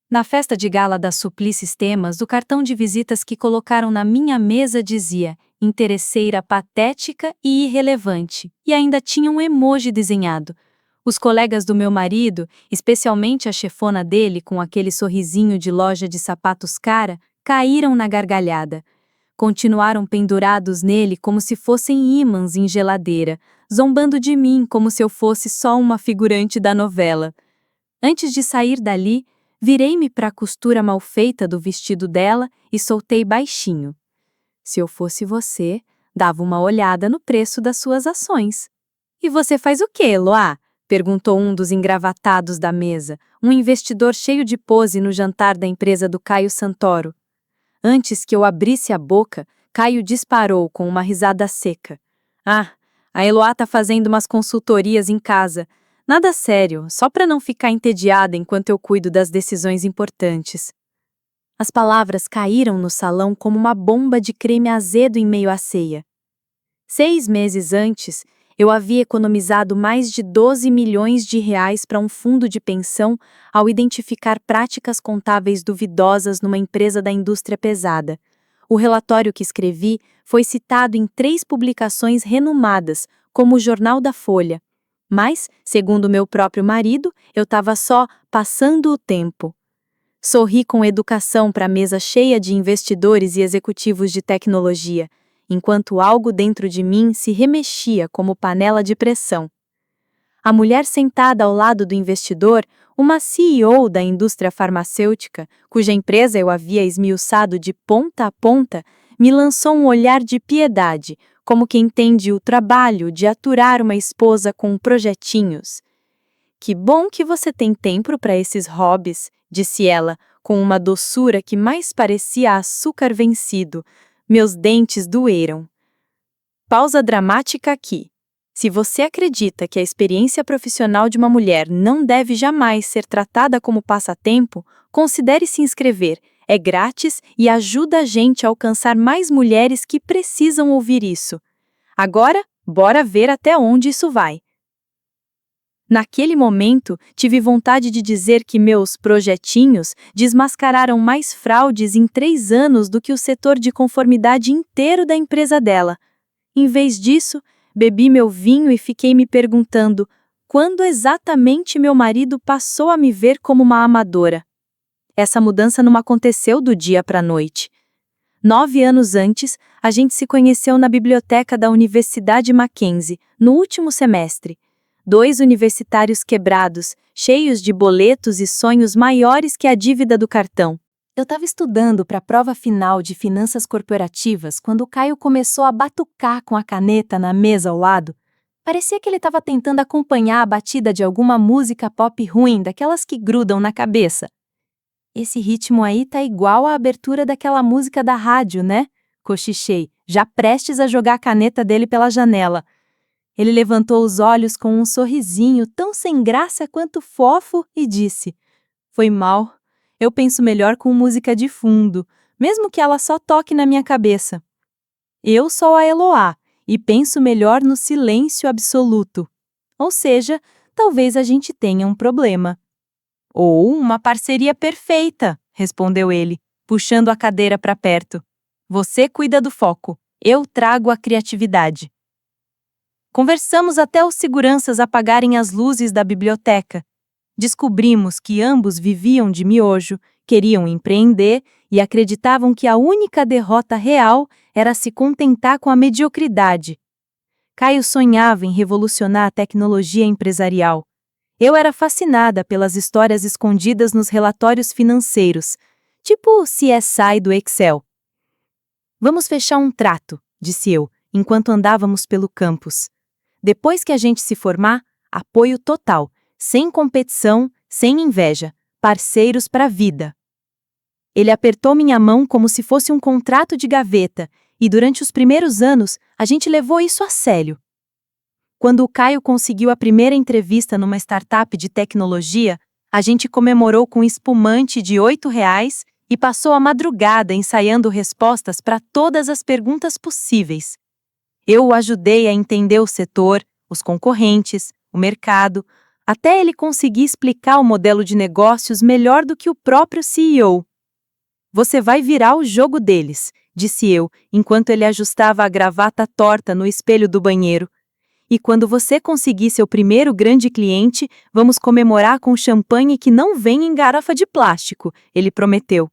Na festa de gala da Supli Sistemas, o cartão de visitas que colocaram na minha mesa dizia interesseira patética e irrelevante, e ainda tinha um emoji desenhado. Os colegas do meu marido, especialmente a chefona dele com aquele sorrisinho de loja de sapatos cara, caíram na gargalhada. Continuaram pendurados nele como se fossem ímãs em geladeira, zombando de mim como se eu fosse só uma figurante da novela. Antes de sair dali, virei-me para a costura mal feita do vestido dela e soltei baixinho. Se eu fosse você, dava uma olhada no preço das suas ações. E você faz o quê, Eloá? Perguntou um dos engravatados da mesa, um investidor cheio de pose no jantar da empresa do Caio Santoro. Antes que eu abrisse a boca, Caio disparou com uma risada seca. Ah, a Eloá tá fazendo umas consultorias em casa. Nada sério, só para não ficar entediada enquanto eu cuido das decisões importantes. As palavras caíram no salão como uma bomba de creme azedo em meio à ceia. 6 meses antes, eu havia economizado mais de 12 milhões de reais para um fundo de pensão ao identificar práticas contábeis duvidosas numa empresa da indústria pesada. O relatório que escrevi foi citado em 3 publicações renomadas, como o Jornal da Folha. Mas, segundo meu próprio marido, eu estava só passando o tempo. Sorri com educação para a mesa cheia de investidores e executivos de tecnologia, enquanto algo dentro de mim se remexia como panela de pressão. A mulher sentada ao lado do investidor, uma CEO da indústria farmacêutica, cuja empresa eu havia esmiuçado de ponta a ponta, me lançou um olhar de piedade, como quem entende o trabalho de aturar uma esposa com projetinhos. Que bom que você tem tempo para esses hobbies, disse ela, com uma doçura que mais parecia açúcar vencido. Meus dentes doeram. Pausa dramática aqui. Se você acredita que a experiência profissional de uma mulher não deve jamais ser tratada como passatempo, considere se inscrever. É grátis e ajuda a gente a alcançar mais mulheres que precisam ouvir isso. Agora, bora ver até onde isso vai. Naquele momento, tive vontade de dizer que meus projetinhos desmascararam mais fraudes em 3 anos do que o setor de conformidade inteiro da empresa dela. Em vez disso, bebi meu vinho e fiquei me perguntando quando exatamente meu marido passou a me ver como uma amadora. Essa mudança não aconteceu do dia para a noite. 9 anos antes, a gente se conheceu na biblioteca da Universidade Mackenzie, no último semestre. 2 universitários quebrados, cheios de boletos e sonhos maiores que a dívida do cartão. Eu estava estudando para a prova final de finanças corporativas quando o Caio começou a batucar com a caneta na mesa ao lado. Parecia que ele estava tentando acompanhar a batida de alguma música pop ruim, daquelas que grudam na cabeça. Esse ritmo aí tá igual à abertura daquela música da rádio, né? Cochichei, já prestes a jogar a caneta dele pela janela. Ele levantou os olhos com um sorrisinho tão sem graça quanto fofo e disse: Foi mal. Eu penso melhor com música de fundo, mesmo que ela só toque na minha cabeça. Eu sou a Eloá e penso melhor no silêncio absoluto. Ou seja, talvez a gente tenha um problema. Ou uma parceria perfeita, respondeu ele, puxando a cadeira para perto. Você cuida do foco, eu trago a criatividade. Conversamos até os seguranças apagarem as luzes da biblioteca. Descobrimos que ambos viviam de miojo, queriam empreender e acreditavam que a única derrota real era se contentar com a mediocridade. Caio sonhava em revolucionar a tecnologia empresarial. Eu era fascinada pelas histórias escondidas nos relatórios financeiros, tipo o CSI do Excel. Vamos fechar um trato, disse eu, enquanto andávamos pelo campus. Depois que a gente se formar, apoio total, sem competição, sem inveja, parceiros para a vida. Ele apertou minha mão como se fosse um contrato de gaveta, e durante os primeiros anos, a gente levou isso a sério. Quando o Caio conseguiu a primeira entrevista numa startup de tecnologia, a gente comemorou com espumante de R$ 8 e passou a madrugada ensaiando respostas para todas as perguntas possíveis. Eu o ajudei a entender o setor, os concorrentes, o mercado, até ele conseguir explicar o modelo de negócios melhor do que o próprio CEO. Você vai virar o jogo deles, disse eu, enquanto ele ajustava a gravata torta no espelho do banheiro. E quando você conseguir seu primeiro grande cliente, vamos comemorar com champanhe que não vem em garrafa de plástico, ele prometeu.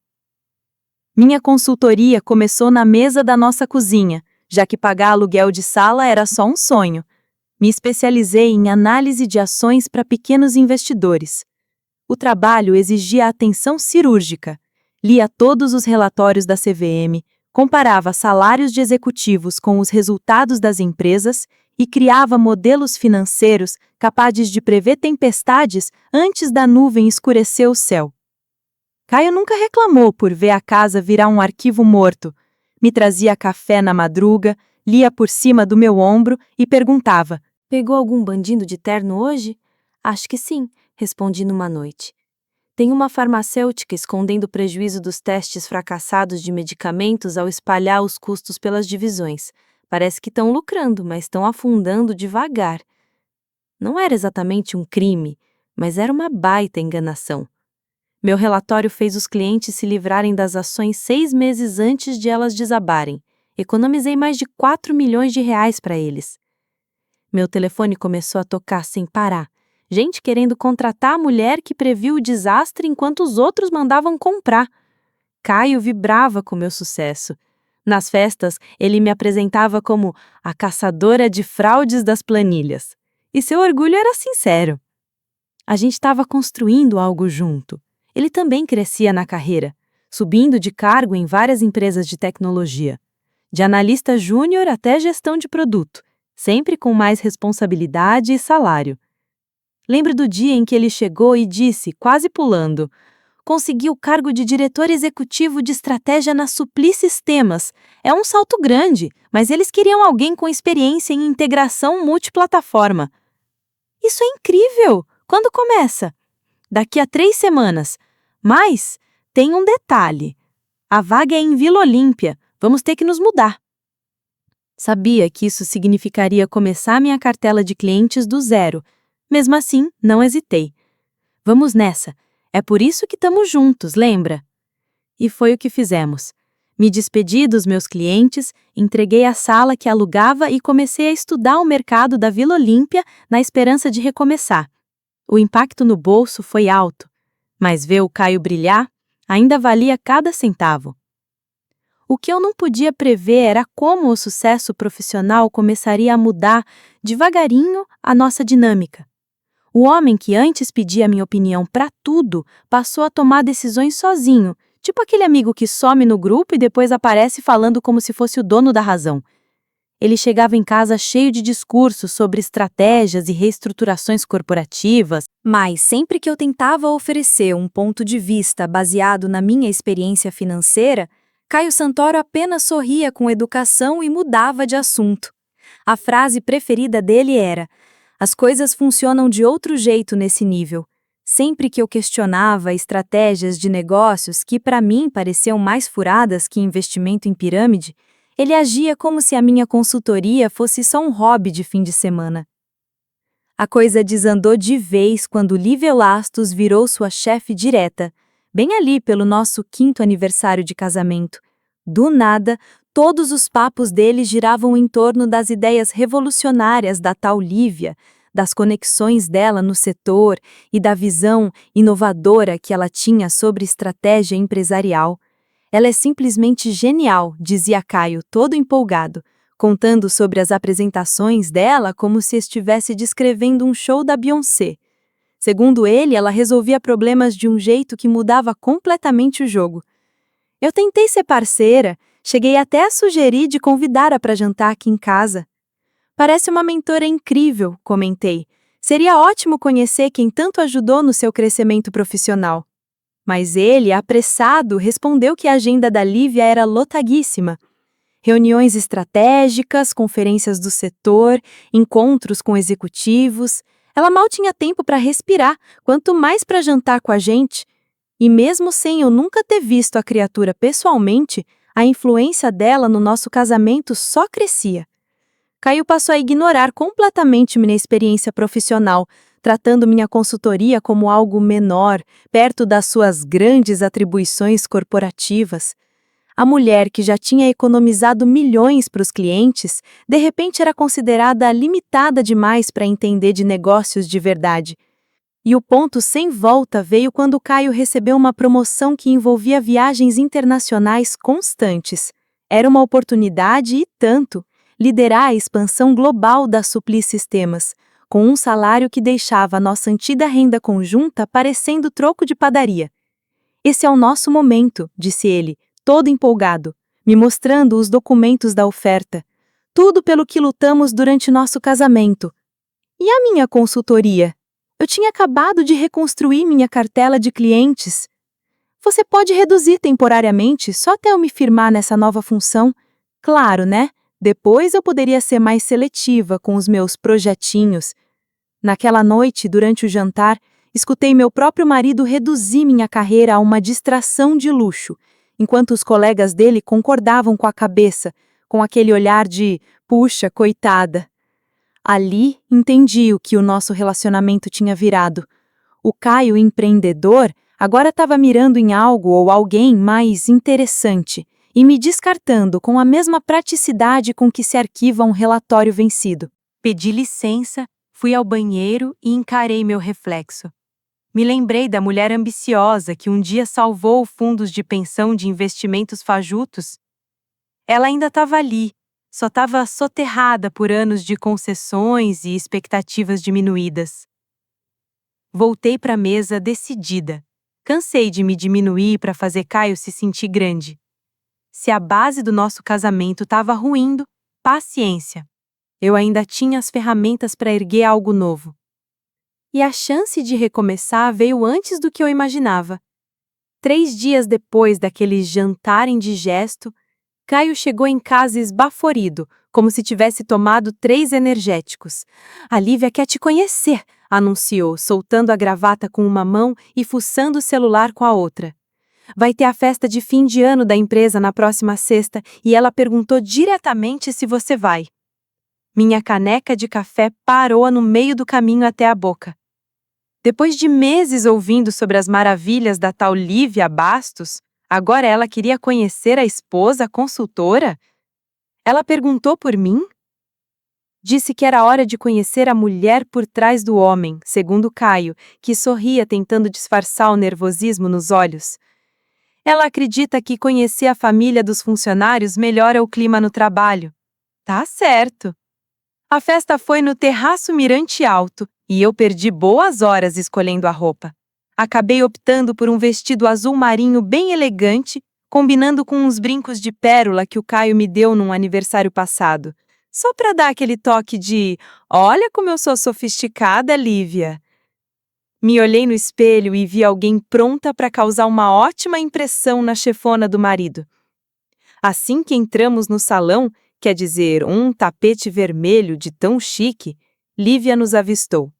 Minha consultoria começou na mesa da nossa cozinha, já que pagar aluguel de sala era só um sonho. Me especializei em análise de ações para pequenos investidores. O trabalho exigia atenção cirúrgica. Lia todos os relatórios da CVM, comparava salários de executivos com os resultados das empresas e criava modelos financeiros capazes de prever tempestades antes da nuvem escurecer o céu. Caio nunca reclamou por ver a casa virar um arquivo morto. Me trazia café na madruga, lia por cima do meu ombro e perguntava: "Pegou algum bandido de terno hoje?" "Acho que sim", respondi numa noite. "Tem uma farmacêutica escondendo o prejuízo dos testes fracassados de medicamentos ao espalhar os custos pelas divisões. Parece que estão lucrando, mas estão afundando devagar." Não era exatamente um crime, mas era uma baita enganação. Meu relatório fez os clientes se livrarem das ações 6 meses antes de elas desabarem. Economizei mais de 4 milhões de reais para eles. Meu telefone começou a tocar sem parar. Gente querendo contratar a mulher que previu o desastre enquanto os outros mandavam comprar. Caio vibrava com meu sucesso. Nas festas, ele me apresentava como a caçadora de fraudes das planilhas. E seu orgulho era sincero. A gente estava construindo algo junto. Ele também crescia na carreira, subindo de cargo em várias empresas de tecnologia. De analista júnior até gestão de produto, sempre com mais responsabilidade e salário. Lembro do dia em que ele chegou e disse, quase pulando: "Consegui o cargo de diretor executivo de estratégia na Supli Sistemas. É um salto grande, mas eles queriam alguém com experiência em integração multiplataforma." "Isso é incrível! Quando começa?" "Daqui a 3 semanas. Mas tem um detalhe. A vaga é em Vila Olímpia. Vamos ter que nos mudar." Sabia que isso significaria começar minha cartela de clientes do zero. Mesmo assim, não hesitei. "Vamos nessa. É por isso que estamos juntos, lembra?" E foi o que fizemos. Me despedi dos meus clientes, entreguei a sala que alugava e comecei a estudar o mercado da Vila Olímpia na esperança de recomeçar. O impacto no bolso foi alto, mas ver o Caio brilhar ainda valia cada centavo. O que eu não podia prever era como o sucesso profissional começaria a mudar devagarinho a nossa dinâmica. O homem que antes pedia minha opinião para tudo passou a tomar decisões sozinho, tipo aquele amigo que some no grupo e depois aparece falando como se fosse o dono da razão. Ele chegava em casa cheio de discursos sobre estratégias e reestruturações corporativas, mas sempre que eu tentava oferecer um ponto de vista baseado na minha experiência financeira, Caio Santoro apenas sorria com educação e mudava de assunto. A frase preferida dele era: "As coisas funcionam de outro jeito nesse nível." Sempre que eu questionava estratégias de negócios que para mim pareciam mais furadas que investimento em pirâmide, ele agia como se a minha consultoria fosse só um hobby de fim de semana. A coisa desandou de vez quando Lívia Lastos virou sua chefe direta, bem ali pelo nosso 5º aniversário de casamento. Do nada, todos os papos dele giravam em torno das ideias revolucionárias da tal Lívia, das conexões dela no setor e da visão inovadora que ela tinha sobre estratégia empresarial. "Ela é simplesmente genial", dizia Caio, todo empolgado, contando sobre as apresentações dela como se estivesse descrevendo um show da Beyoncé. Segundo ele, ela resolvia problemas de um jeito que mudava completamente o jogo. Eu tentei ser parceira, cheguei até a sugerir de convidá-la para jantar aqui em casa. "Parece uma mentora incrível", comentei. "Seria ótimo conhecer quem tanto ajudou no seu crescimento profissional." Mas ele, apressado, respondeu que a agenda da Lívia era lotadíssima. Reuniões estratégicas, conferências do setor, encontros com executivos. Ela mal tinha tempo para respirar, quanto mais para jantar com a gente. E mesmo sem eu nunca ter visto a criatura pessoalmente, a influência dela no nosso casamento só crescia. Caio passou a ignorar completamente minha experiência profissional, tratando minha consultoria como algo menor, perto das suas grandes atribuições corporativas. A mulher que já tinha economizado milhões para os clientes, de repente era considerada limitada demais para entender de negócios de verdade. E o ponto sem volta veio quando Caio recebeu uma promoção que envolvia viagens internacionais constantes. Era uma oportunidade e tanto, liderar a expansão global da Supli Sistemas, com um salário que deixava a nossa antiga renda conjunta parecendo troco de padaria. Esse é o nosso momento, disse ele, todo empolgado, me mostrando os documentos da oferta. Tudo pelo que lutamos durante nosso casamento. E a minha consultoria? Eu tinha acabado de reconstruir minha cartela de clientes. Você pode reduzir temporariamente só até eu me firmar nessa nova função. Claro, né? Depois eu poderia ser mais seletiva com os meus projetinhos. Naquela noite, durante o jantar, escutei meu próprio marido reduzir minha carreira a uma distração de luxo, enquanto os colegas dele concordavam com a cabeça, com aquele olhar de "puxa, coitada". Ali, entendi o que o nosso relacionamento tinha virado. O Caio empreendedor agora estava mirando em algo ou alguém mais interessante e me descartando com a mesma praticidade com que se arquiva um relatório vencido. Pedi licença, fui ao banheiro e encarei meu reflexo. Me lembrei da mulher ambiciosa que um dia salvou fundos de pensão de investimentos fajutos. Ela ainda estava ali, só estava soterrada por anos de concessões e expectativas diminuídas. Voltei para a mesa decidida. Cansei de me diminuir para fazer Caio se sentir grande. Se a base do nosso casamento estava ruindo, paciência. Eu ainda tinha as ferramentas para erguer algo novo. E a chance de recomeçar veio antes do que eu imaginava. 3 dias depois daquele jantar indigesto, Caio chegou em casa esbaforido, como se tivesse tomado 3 energéticos. "A Lívia quer te conhecer", anunciou, soltando a gravata com uma mão e fuçando o celular com a outra. "Vai ter a festa de fim de ano da empresa na próxima sexta e ela perguntou diretamente se você vai." Minha caneca de café parou no meio do caminho até a boca. Depois de meses ouvindo sobre as maravilhas da tal Lívia Bastos, agora ela queria conhecer a esposa consultora? Ela perguntou por mim? Disse que era hora de conhecer a mulher por trás do homem, segundo Caio, que sorria tentando disfarçar o nervosismo nos olhos. Ela acredita que conhecer a família dos funcionários melhora o clima no trabalho. Tá certo. A festa foi no Terraço Mirante Alto e eu perdi boas horas escolhendo a roupa. Acabei optando por um vestido azul marinho bem elegante, combinando com uns brincos de pérola que o Caio me deu num aniversário passado. Só para dar aquele toque de "olha como eu sou sofisticada, Lívia." Me olhei no espelho e vi alguém pronta para causar uma ótima impressão na chefona do marido. Assim que entramos no salão, quer dizer, um tapete vermelho de tão chique, Lívia nos avistou.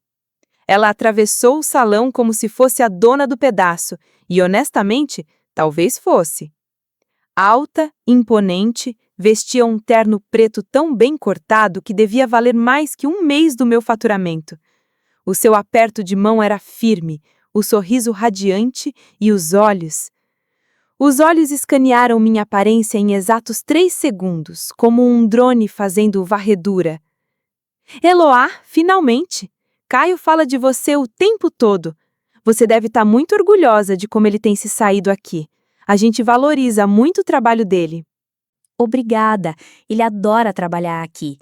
Ela atravessou o salão como se fosse a dona do pedaço, e honestamente, talvez fosse. Alta, imponente, vestia um terno preto tão bem cortado que devia valer mais que 1 mês do meu faturamento. O seu aperto de mão era firme, o sorriso radiante e os olhos. Os olhos escanearam minha aparência em exatos 3 segundos, como um drone fazendo varredura. "Eloá, finalmente! Caio fala de você o tempo todo. Você deve estar muito orgulhosa de como ele tem se saído aqui. A gente valoriza muito o trabalho dele." Obrigada, ele adora trabalhar aqui.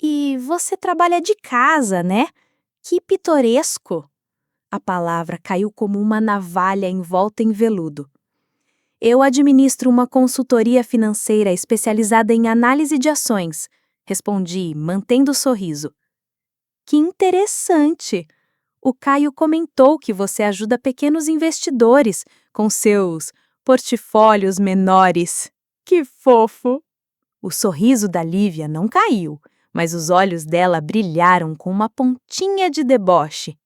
E você trabalha de casa, né? Que pitoresco! A palavra caiu como uma navalha envolta em veludo. Eu administro uma consultoria financeira especializada em análise de ações, respondi, mantendo o sorriso. Que interessante! O Caio comentou que você ajuda pequenos investidores com seus portfólios menores. Que fofo! O sorriso da Lívia não caiu, mas os olhos dela brilharam com uma pontinha de deboche.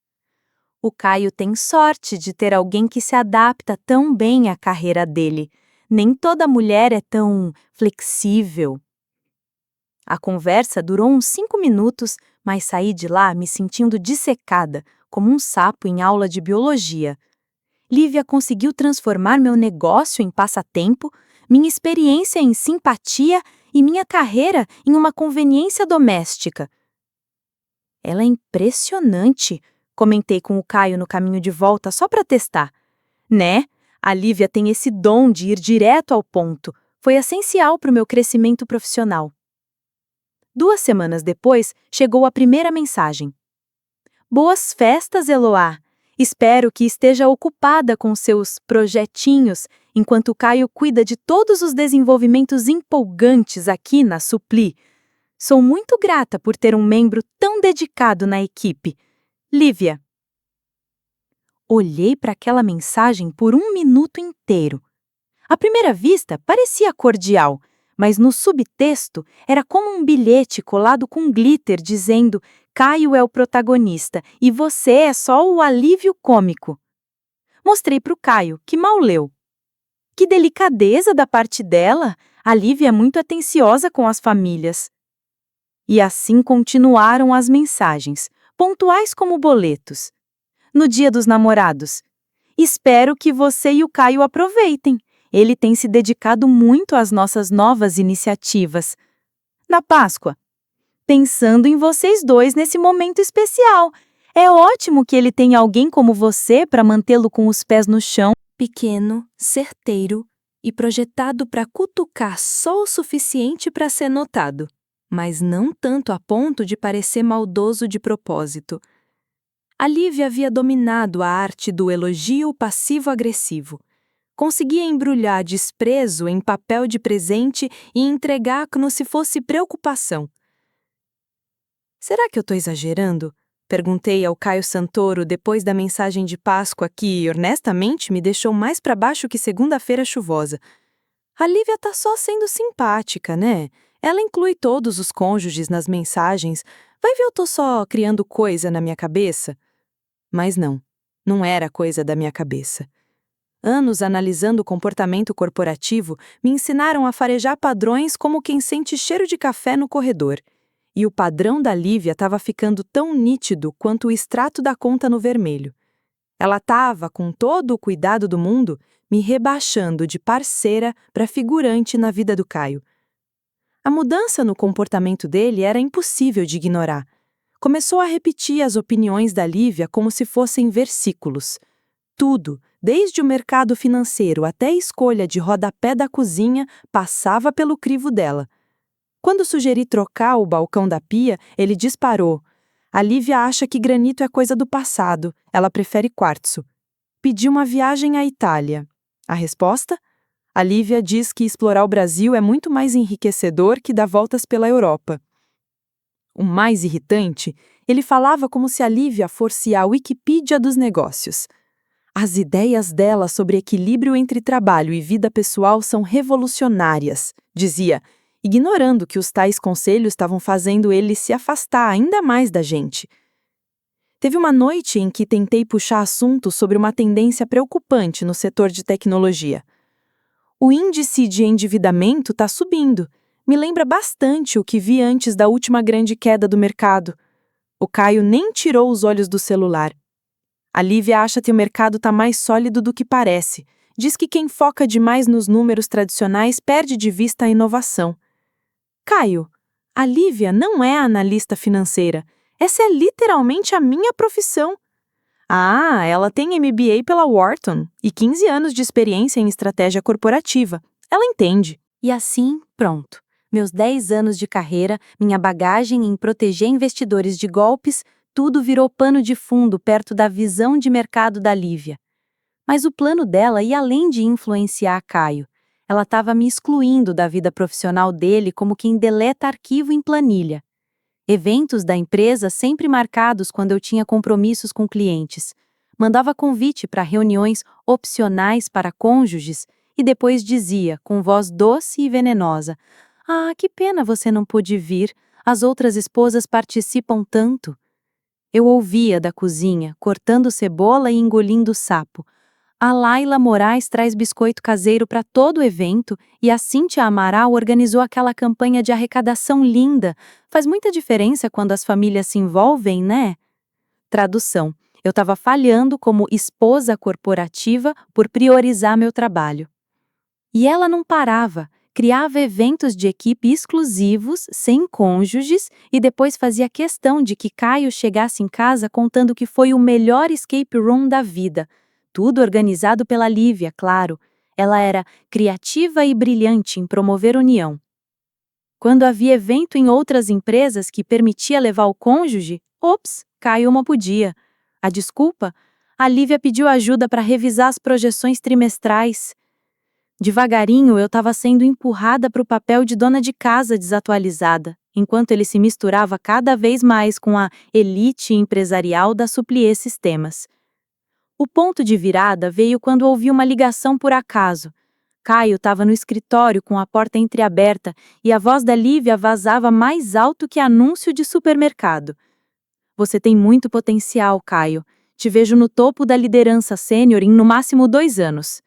O Caio tem sorte de ter alguém que se adapta tão bem à carreira dele. Nem toda mulher é tão flexível. A conversa durou uns 5 minutos, mas saí de lá me sentindo dissecada, como um sapo em aula de biologia. Lívia conseguiu transformar meu negócio em passatempo, minha experiência em simpatia e minha carreira em uma conveniência doméstica. Ela é impressionante, comentei com o Caio no caminho de volta só para testar. Né? A Lívia tem esse dom de ir direto ao ponto. Foi essencial para o meu crescimento profissional. 2 semanas depois, chegou a primeira mensagem. Boas festas, Eloá! Espero que esteja ocupada com seus projetinhos, enquanto o Caio cuida de todos os desenvolvimentos empolgantes aqui na Supli. Sou muito grata por ter um membro tão dedicado na equipe. Lívia. Olhei para aquela mensagem por 1 minuto inteiro. À primeira vista, parecia cordial, mas no subtexto era como um bilhete colado com glitter dizendo: Caio é o protagonista e você é só o alívio cômico. Mostrei para o Caio, que mal leu. Que delicadeza da parte dela! A Lívia é muito atenciosa com as famílias. E assim continuaram as mensagens, pontuais como boletos. No Dia dos Namorados. Espero que você e o Caio aproveitem. Ele tem se dedicado muito às nossas novas iniciativas. Na Páscoa. Pensando em vocês dois nesse momento especial. É ótimo que ele tenha alguém como você para mantê-lo com os pés no chão. Pequeno, certeiro e projetado para cutucar só o suficiente para ser notado, mas não tanto a ponto de parecer maldoso de propósito. A Lívia havia dominado a arte do elogio passivo-agressivo. Conseguia embrulhar desprezo em papel de presente e entregar como se fosse preocupação. Será que eu estou exagerando? Perguntei ao Caio Santoro depois da mensagem de Páscoa que, honestamente, me deixou mais para baixo que segunda-feira chuvosa. A Lívia tá só sendo simpática, né? Ela inclui todos os cônjuges nas mensagens. Vai ver eu tô só criando coisa na minha cabeça? Mas não era coisa da minha cabeça. Anos analisando o comportamento corporativo me ensinaram a farejar padrões como quem sente cheiro de café no corredor. E o padrão da Lívia estava ficando tão nítido quanto o extrato da conta no vermelho. Ela estava, com todo o cuidado do mundo, me rebaixando de parceira para figurante na vida do Caio. A mudança no comportamento dele era impossível de ignorar. Começou a repetir as opiniões da Lívia como se fossem versículos. Tudo, desde o mercado financeiro até a escolha de rodapé da cozinha, passava pelo crivo dela. Quando sugeri trocar o balcão da pia, ele disparou. A Lívia acha que granito é coisa do passado, ela prefere quartzo. Pedi uma viagem à Itália. A resposta? A Lívia diz que explorar o Brasil é muito mais enriquecedor que dar voltas pela Europa. O mais irritante, ele falava como se a Lívia fosse a Wikipídia dos negócios. As ideias dela sobre equilíbrio entre trabalho e vida pessoal são revolucionárias, dizia, ignorando que os tais conselhos estavam fazendo ele se afastar ainda mais da gente. Teve uma noite em que tentei puxar assunto sobre uma tendência preocupante no setor de tecnologia. O índice de endividamento está subindo. Me lembra bastante o que vi antes da última grande queda do mercado. O Caio nem tirou os olhos do celular. A Lívia acha que o mercado está mais sólido do que parece. Diz que quem foca demais nos números tradicionais perde de vista a inovação. Caio, a Lívia não é analista financeira. Essa é literalmente a minha profissão. Ah, ela tem MBA pela Wharton e 15 anos de experiência em estratégia corporativa. Ela entende. E assim, pronto. Meus 10 anos de carreira, minha bagagem em proteger investidores de golpes, tudo virou pano de fundo perto da visão de mercado da Lívia. Mas o plano dela ia além de influenciar Caio. Ela estava me excluindo da vida profissional dele como quem deleta arquivo em planilha. Eventos da empresa sempre marcados quando eu tinha compromissos com clientes. Mandava convite para reuniões opcionais para cônjuges e depois dizia, com voz doce e venenosa: "Ah, que pena você não pôde vir. As outras esposas participam tanto." Eu ouvia da cozinha, cortando cebola e engolindo sapo. A Laila Moraes traz biscoito caseiro para todo o evento e a Cíntia Amaral organizou aquela campanha de arrecadação linda. Faz muita diferença quando as famílias se envolvem, né? Tradução. Eu estava falhando como esposa corporativa por priorizar meu trabalho. E ela não parava, criava eventos de equipe exclusivos, sem cônjuges, e depois fazia questão de que Caio chegasse em casa contando que foi o melhor escape room da vida. Tudo organizado pela Lívia, claro. Ela era criativa e brilhante em promover união. Quando havia evento em outras empresas que permitia levar o cônjuge, Caio não podia. A desculpa? A Lívia pediu ajuda para revisar as projeções trimestrais. Devagarinho eu estava sendo empurrada para o papel de dona de casa desatualizada, enquanto ele se misturava cada vez mais com a elite empresarial da Supplier Sistemas. O ponto de virada veio quando ouvi uma ligação por acaso. Caio estava no escritório com a porta entreaberta e a voz da Lívia vazava mais alto que anúncio de supermercado. Você tem muito potencial, Caio. Te vejo no topo da liderança sênior em no máximo 2 anos.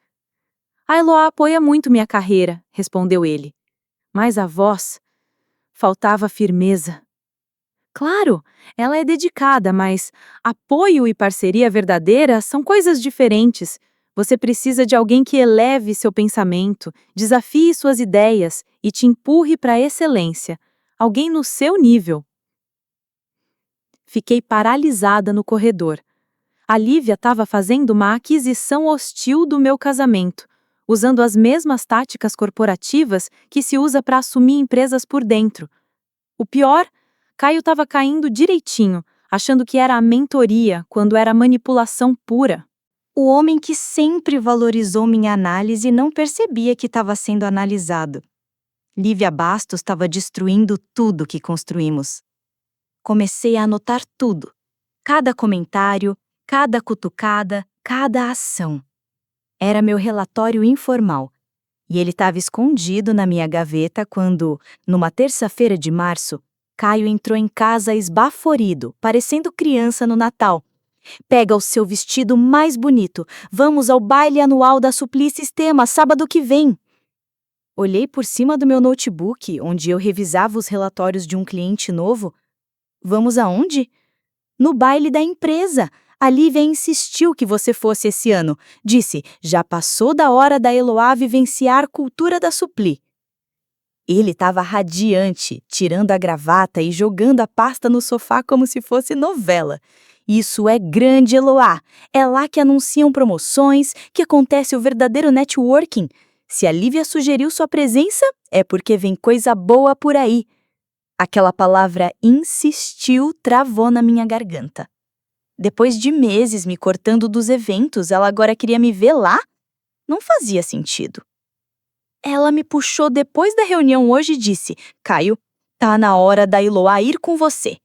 A Eloá apoia muito minha carreira, respondeu ele. Mas a voz... faltava firmeza. Claro, ela é dedicada, mas apoio e parceria verdadeira são coisas diferentes. Você precisa de alguém que eleve seu pensamento, desafie suas ideias e te empurre para a excelência. Alguém no seu nível. Fiquei paralisada no corredor. A Lívia estava fazendo uma aquisição hostil do meu casamento, usando as mesmas táticas corporativas que se usa para assumir empresas por dentro. O pior... Caio estava caindo direitinho, achando que era a mentoria, quando era manipulação pura. O homem que sempre valorizou minha análise não percebia que estava sendo analisado. Lívia Bastos estava destruindo tudo que construímos. Comecei a anotar tudo. Cada comentário, cada cutucada, cada ação. Era meu relatório informal. E ele estava escondido na minha gaveta quando, numa terça-feira de março, Caio entrou em casa esbaforido, parecendo criança no Natal. Pega o seu vestido mais bonito. Vamos ao baile anual da Supplier Sistemas, sábado que vem. Olhei por cima do meu notebook, onde eu revisava os relatórios de um cliente novo. Vamos aonde? No baile da empresa. A Lívia insistiu que você fosse esse ano. Disse, já passou da hora da Eloá vivenciar cultura da Supplier. Ele estava radiante, tirando a gravata e jogando a pasta no sofá como se fosse novela. Isso é grande, Eloá. É lá que anunciam promoções, que acontece o verdadeiro networking. Se a Lívia sugeriu sua presença, é porque vem coisa boa por aí. Aquela palavra insistiu travou na minha garganta. Depois de meses me cortando dos eventos, ela agora queria me ver lá? Não fazia sentido. Ela me puxou depois da reunião hoje e disse, Caio, tá na hora da Eloá ir com você.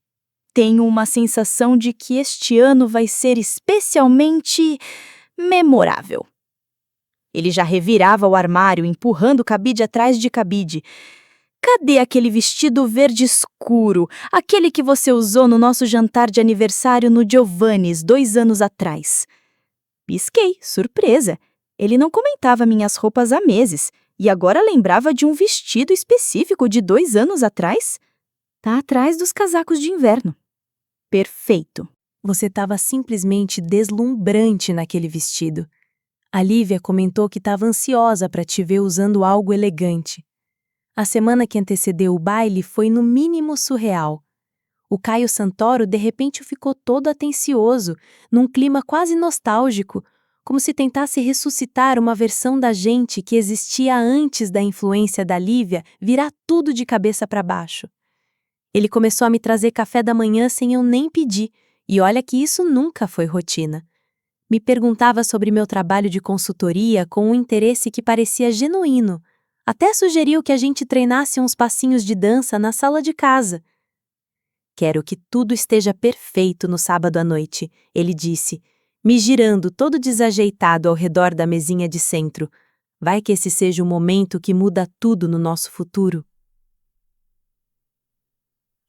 Tenho uma sensação de que este ano vai ser especialmente memorável. Ele já revirava o armário, empurrando cabide atrás de cabide. Cadê aquele vestido verde escuro, aquele que você usou no nosso jantar de aniversário no Giovanni's 2 anos atrás? Pisquei, surpresa. Ele não comentava minhas roupas há meses. E agora lembrava de um vestido específico de 2 anos atrás? Tá atrás dos casacos de inverno. Perfeito. Você estava simplesmente deslumbrante naquele vestido. A Lívia comentou que estava ansiosa para te ver usando algo elegante. A semana que antecedeu o baile foi no mínimo surreal. O Caio Santoro de repente ficou todo atencioso, num clima quase nostálgico, como se tentasse ressuscitar uma versão da gente que existia antes da influência da Lívia virar tudo de cabeça para baixo. Ele começou a me trazer café da manhã sem eu nem pedir, e olha que isso nunca foi rotina. Me perguntava sobre meu trabalho de consultoria com um interesse que parecia genuíno. Até sugeriu que a gente treinasse uns passinhos de dança na sala de casa. Quero que tudo esteja perfeito no sábado à noite, ele disse, me girando todo desajeitado ao redor da mesinha de centro. Vai que esse seja o momento que muda tudo no nosso futuro.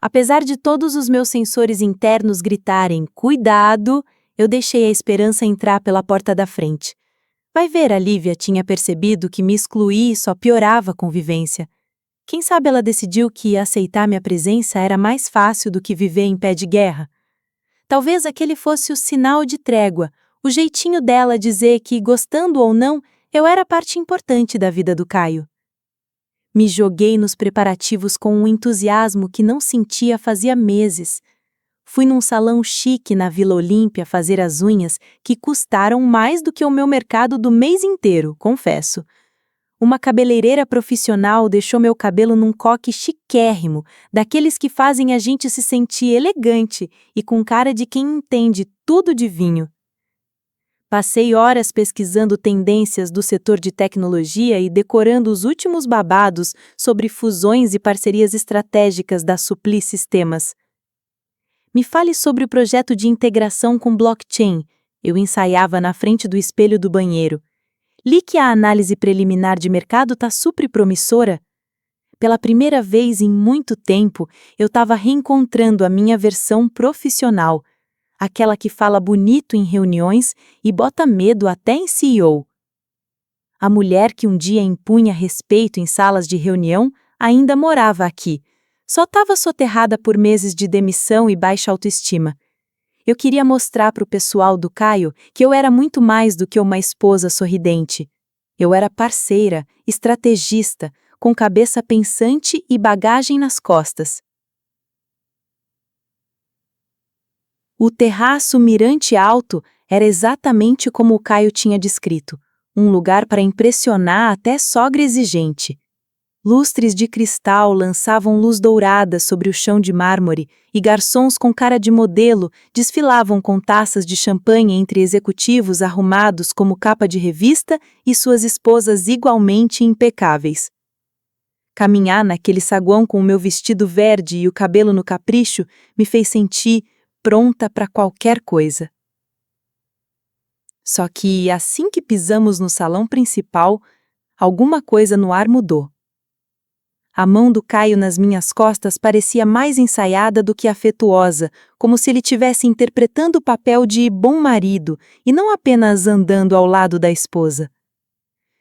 Apesar de todos os meus sensores internos gritarem, cuidado, eu deixei a esperança entrar pela porta da frente. Vai ver, a Lívia tinha percebido que me excluir só piorava a convivência. Quem sabe ela decidiu que aceitar minha presença era mais fácil do que viver em pé de guerra. Talvez aquele fosse o sinal de trégua, o jeitinho dela dizer que, gostando ou não, eu era parte importante da vida do Caio. Me joguei nos preparativos com um entusiasmo que não sentia fazia meses. Fui num salão chique na Vila Olímpia fazer as unhas que custaram mais do que o meu mercado do mês inteiro, confesso. Uma cabeleireira profissional deixou meu cabelo num coque chiquérrimo, daqueles que fazem a gente se sentir elegante e com cara de quem entende tudo de vinho. Passei horas pesquisando tendências do setor de tecnologia e decorando os últimos babados sobre fusões e parcerias estratégicas da Supply Sistemas. Me fale sobre o projeto de integração com blockchain. Eu ensaiava na frente do espelho do banheiro. Li que a análise preliminar de mercado tá super promissora. Pela primeira vez em muito tempo, eu estava reencontrando a minha versão profissional, aquela que fala bonito em reuniões e bota medo até em CEO. A mulher que um dia impunha respeito em salas de reunião ainda morava aqui. Só estava soterrada por meses de demissão e baixa autoestima. Eu queria mostrar para o pessoal do Caio que eu era muito mais do que uma esposa sorridente. Eu era parceira, estrategista, com cabeça pensante e bagagem nas costas. O terraço mirante alto era exatamente como o Caio tinha descrito, um lugar para impressionar até sogra exigente. Lustres de cristal lançavam luz dourada sobre o chão de mármore e garçons com cara de modelo desfilavam com taças de champanhe entre executivos arrumados como capa de revista e suas esposas igualmente impecáveis. Caminhar naquele saguão com o meu vestido verde e o cabelo no capricho me fez sentir pronta para qualquer coisa. Só que, assim que pisamos no salão principal, alguma coisa no ar mudou. A mão do Caio nas minhas costas parecia mais ensaiada do que afetuosa, como se ele estivesse interpretando o papel de bom marido e não apenas andando ao lado da esposa.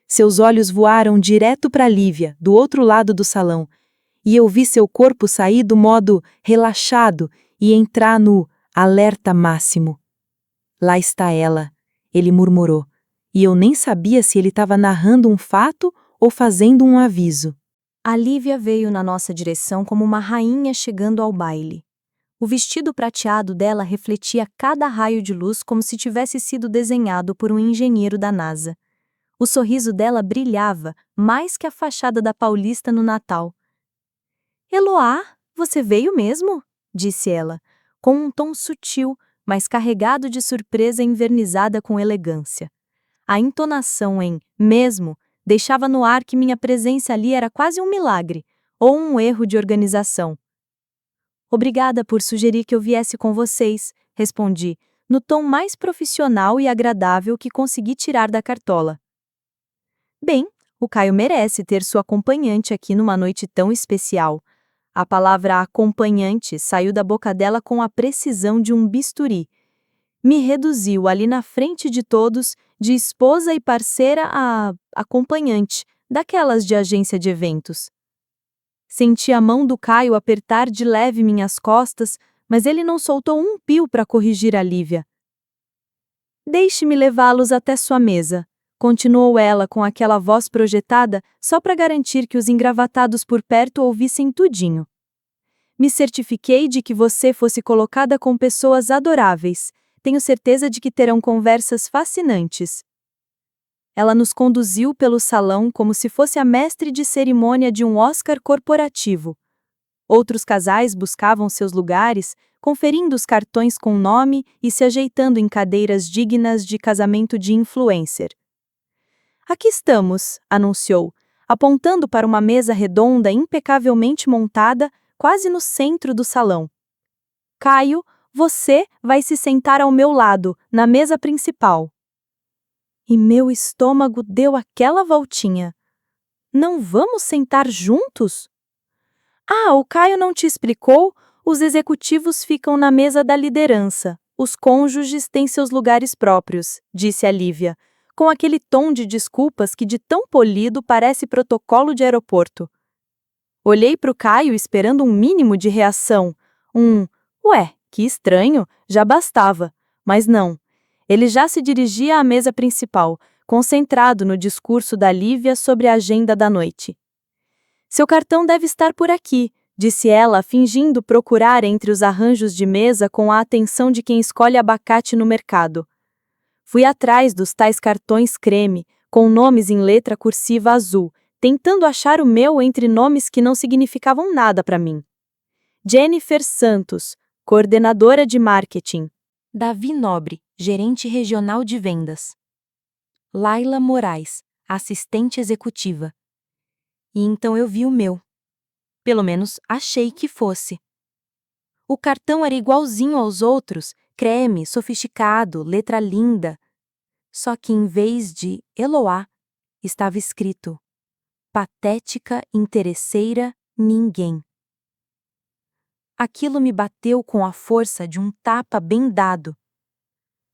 Seus olhos voaram direto para Lívia, do outro lado do salão, e eu vi seu corpo sair do modo relaxado e entrar no alerta máximo. Lá está ela, ele murmurou, e eu nem sabia se ele estava narrando um fato ou fazendo um aviso. A Lívia veio na nossa direção como uma rainha chegando ao baile. O vestido prateado dela refletia cada raio de luz como se tivesse sido desenhado por um engenheiro da NASA. O sorriso dela brilhava mais que a fachada da Paulista no Natal. "Eloá, você veio mesmo?" disse ela, com um tom sutil, mas carregado de surpresa envernizada com elegância. A entonação em "mesmo" deixava no ar que minha presença ali era quase um milagre, ou um erro de organização. "Obrigada por sugerir que eu viesse com vocês", respondi, no tom mais profissional e agradável que consegui tirar da cartola. "Bem, o Caio merece ter sua acompanhante aqui numa noite tão especial." A palavra acompanhante saiu da boca dela com a precisão de um bisturi. Me reduziu ali na frente de todos, de esposa e parceira a acompanhante, daquelas de agência de eventos. Senti a mão do Caio apertar de leve minhas costas, mas ele não soltou um pio para corrigir a Lívia. "Deixe-me levá-los até sua mesa", continuou ela com aquela voz projetada só para garantir que os engravatados por perto ouvissem tudinho. "Me certifiquei de que você fosse colocada com pessoas adoráveis. Tenho certeza de que terão conversas fascinantes." Ela nos conduziu pelo salão como se fosse a mestre de cerimônia de um Oscar corporativo. Outros casais buscavam seus lugares, conferindo os cartões com nome e se ajeitando em cadeiras dignas de casamento de influencer. "Aqui estamos", anunciou, apontando para uma mesa redonda impecavelmente montada, quase no centro do salão. "Caio, você vai se sentar ao meu lado, na mesa principal." E meu estômago deu aquela voltinha. "Não vamos sentar juntos?" "Ah, o Caio não te explicou? Os executivos ficam na mesa da liderança. Os cônjuges têm seus lugares próprios", disse a Lívia, com aquele tom de desculpas que de tão polido parece protocolo de aeroporto. Olhei para o Caio esperando um mínimo de reação. Ué, que estranho, já bastava. Mas não. Ele já se dirigia à mesa principal, concentrado no discurso da Lívia sobre a agenda da noite. Seu cartão deve estar por aqui, disse ela, fingindo procurar entre os arranjos de mesa com a atenção de quem escolhe abacate no mercado. Fui atrás dos tais cartões creme, com nomes em letra cursiva azul, tentando achar o meu entre nomes que não significavam nada para mim. Jennifer Santos, coordenadora de marketing. Davi Nobre, gerente regional de vendas. Laila Moraes, assistente executiva. E então eu vi o meu. Pelo menos achei que fosse. O cartão era igualzinho aos outros, creme, sofisticado, letra linda. Só que em vez de Eloá, estava escrito: patética, interesseira, ninguém. Aquilo me bateu com a força de um tapa bem dado.